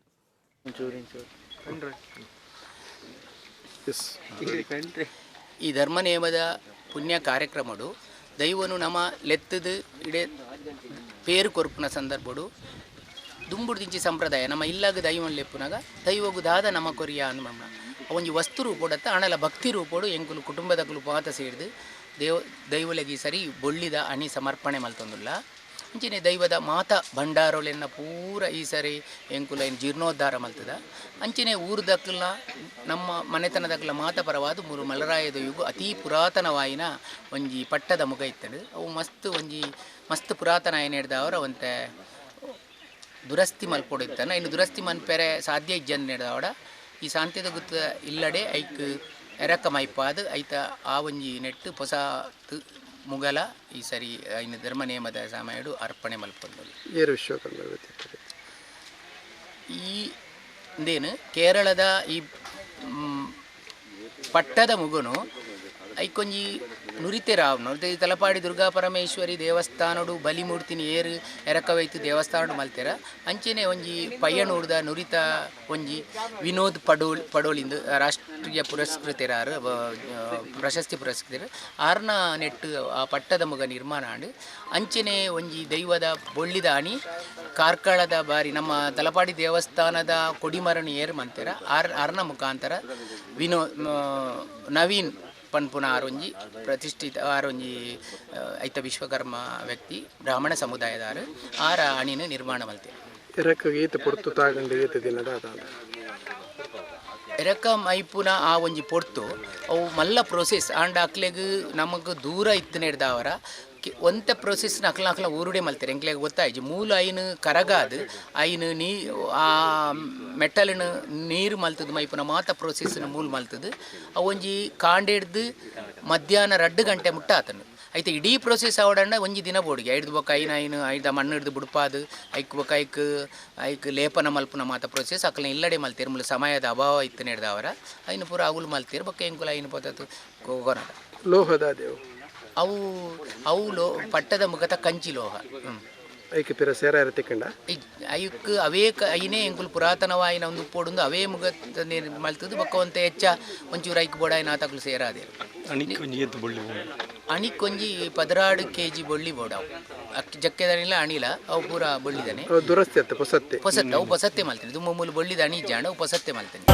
ಈ ಧರ್ಮನೇಮದ ಪುಣ್ಯ ಕಾರ್ಯಕ್ರಮಡು ದೈವನು ನಮ್ಮ ಲೆತ್ತದು ಇಡೆ ಪೇರು ಕೊರ್ಪುನ ಸಂದರ್ಭಡು ದುಂಬುಡ್ದಿಂಚಿ ಸಂಪ್ರದಾಯ ನಮ್ಮ ಇಲ್ಲಾಗ ದೈವನ್ ಲೆಪ್ಪುನಾಗ ದೈವಗು ದಾದ ನಮ್ಮ ಕೊರಿಯ ಅನುಮಮ್ಮ ಒಂಜಿ ವಸ್ತು ರೂಪೋಡತ್ತ ಅಣಲ ಭಕ್ತಿ ರೂಪೋಡು ಎಂಕುಲು ಕುಟುಂಬದಕುಲು ಪಾತ ಸೇರಿದು ದೈವಲಗಿ ಸರಿ ಬೊಳ್ಳಿದ ಅಣಿ ಸಮರ್ಪಣೆ ಮಲ್ತೊಂದುಲ್ಲ. ಅಂಚನೆ ದೈವದ ಮಾತ ಭಂಡಾರೋಲೆನ್ನ ಪೂರ ಈ ಸರಿ ಎಂಕುಲ ಜೀರ್ಣೋದ್ಧಾರ ಮಲ್ತದ. ಅಂಚನೆ ಊರ್ದಕ್ಕಲ ನಮ್ಮ ಮನೆತನದಕ್ಕಲ ಮಾತಪರವಾದ 3 ಮಲರಾಯದ ಯುಗ ಅತೀ ಪುರಾತನವಾಯಿನ ಒಂಜಿ ಪಟ್ಟದ ಮುಗ ಇತ್ತಡು. ಅವು ಮಸ್ತ್ ಪುರಾತನ ಏನು ಹಿಡ್ದ ಅವರ ಒಂತೆ ದುರಸ್ತಿ ಮಲ್ಪೊಡಿತ್ತಾನ. ಇನ್ನು ದುರಸ್ತಿ ಮನ್ಪೆರೆ ಸಾಧ್ಯ ಇಜ್ಜನ್ ಹಿಡ್ದವಡ ಈ ಶಾಂತಿದ ಗುತ್ತ ಇಲ್ಲಡೆ ಐಕ್ ಎರಕ ಮೈಪಾದ ಐತ ಆ ಒಂಜಿ ನೆಟ್ಟು ಹೊಸ ಮುಗಲ ಈ ಸರಿ ಇನ್ನು ಧರ್ಮನೇಮದ ಸಮಯಡು ಅರ್ಪಣೆ ಮಲ್ಪೊಂದು ಈ ಇಂದೇನು ಕೇರಳದ ಈ ಪಟ್ಟದ ಮುಗುನು ಐಕೊಂಜಿ ನುರಿತೆ ರಾವ್ನು ತಲಪಾಡಿ ದುರ್ಗಾ ಪರಮೇಶ್ವರಿ ದೇವಸ್ಥಾನಡು ಬಲಿಮೂರ್ತಿನಿ ಏರು ಎರಕವೈತು ದೇವಸ್ಥಾನಡು ಮಲ್ತೆರ. ಅಂಚೆನೆ ಒಂಜಿ ಪಯ್ಯನೂರ್ದ ನುರಿತ ಒಂಜಿ ವಿನೋದ್ ಪಡೋಳಿಂದು ರಾಷ್ಟ್ರೀಯ ಪುರಸ್ಕೃತರಾರು ಪ್ರಶಸ್ತಿ ಪುರಸ್ಕೃತರು ಆರ್ನ ನೆಟ್ಟು ಆ ಪಟ್ಟದ ಮುಗ ನಿರ್ಮಾಣ ಆಂಡು. ಅಂಚೆನೆ ಒಂಜಿ ದೈವದ ಬೊಳ್ಳಿದ ಅಣಿ ಕಾರ್ಕಳದ ಬಾರಿ ನಮ್ಮ ತಲಪಾಡಿ ದೇವಸ್ಥಾನದ ಕೊಡಿಮರನು ಏರು ಮಂತೆರ ಆರ್ನ ಮುಖಾಂತರ ನವೀನ್ ಪನ್ಪುನ ಆರೊಂಜಿ ಪ್ರತಿಷ್ಠಿತ ಆರೊಂಜಿ ಐತ ವಿಶ್ವಕರ್ಮ ವ್ಯಕ್ತಿ ಬ್ರಾಹ್ಮಣ ಸಮುದಾಯದಾರು ಆರ ಅಣಿನ ನಿರ್ಮಾಣ ಮಲ್ತೇವೆ. ಎರಕ ಮೈಪುನ ಆ ಒಂಜಿ ಪೊರ್ತು ಅವು ಮಲ್ಲ ಪ್ರೊಸೆಸ್ ಆಂಡ ಅಕ್ಲೆಗ್ ನಮಗೆ ದೂರ ಇತ್ತು ನೆಡ್ದವರ ಒಂತೆ ಪ್ರೊಸೆಸ್ನ ಅಕ್ಲ ಊರುಡೆ ಮಲ್ತಾರೆ. ಎಂಕ್ಲೆಗ್ ಗೊತ್ತಾಯ್ತು ಮೂಲ ಐನು ಕರಗಾದು ಐನು ಆ ಮೆಟ್ಟಲಿನ ನೀರು ಮಲ್ತದ್ದು ಮೈಪುನ ಮಾತ ಪ್ರೊಸೆಸ್ನ ಮೂಲ ಮಲ್ತದ್ದು ಅವೊಂಜಿ ಕಾಂಡೆಡ್ದು ಮಧ್ಯಾಹ್ನ 2 ಗಂಟೆ ಮುಟ್ಟ ಆತನು. ಐತೆ ಇಡೀ ಪ್ರೊಸೆಸ್ ಅವಡಣ್ಣ ಒಂಜಿ ದಿನ ಬೋಡಿಗೆ ಐದು ಬೊಕ್ಕ ಐದ ಮಣ್ಣು ಹಿಡ್ದು ಬುಡ್ಪಾದು ಐಕ್ ಬೊಕ್ಕ ಐಕ್ ಲೇಪನ ಮಲ್ಪುನ ಮಾತ ಪ್ರೊಸೆಸ್ ಅಕ್ಲ ಇಲ್ಲಡೆ ಮಲ್ತೀರು. ಮುಲ ಸಮಯದ ಅಭಾವ ಇತ್ತು ನೆಡ್ದವರ ಐನು ಪೂರ ಅಗುಲು ಮಲ್ತೀರು. ಬೊಕ್ಕ ಎಂಕುಲ ಐನು ಪೋತತ್ತು ಹೋಗೋಣ ಲೋಹದ ದೇವು ಅವು ಪಟ್ಟದ ಮುಖತ ಕಂಚಿ ಲೋಹ ಐಕೆ ಪಿರ ಸೇರ ತಿಕ್ಕಂಡ ಐಕ್ ಅವೇ ಐನೇ ಎಂಕುಲು ಪುರಾತನವಾಯಿನ ಒಂದು ಉಪ್ಪೋಡು ಅವೇ ಮುಗತ ಮಲ್ತದ್ದು ಬೊಕ್ಕ ಒಂತ ಹೆಚ್ಚ ಒಂಚೂರು ಐಕ್ ಬೋಡ ನಾತಕಲು ಸೇರಾದೆ ಅಣಿಕೊಂಜಿ 16 kg ಬೊಳ್ಳಿ ಬೋಡವು ಅಕ್ಕಿ ಜಕ್ಕೆದನಿಲ್ಲ ಅಣಿಲ ಅವು ಪೂರ ಬೊಳ್ಳಿದಾನೆ ದುರಸ್ತಿ ಪೊಸತ್ತೆ ಅವು ಪೊಸತ್ತೆ ಮಲ್ತೇನೆ ದುಮ್ಮೂಲು ಬೊಳ್ಳಿದ ಅಣಿ ಜಾಣ ಅವು ಪೊಸತ್ತೆ ಮಲ್ತೇನೆ.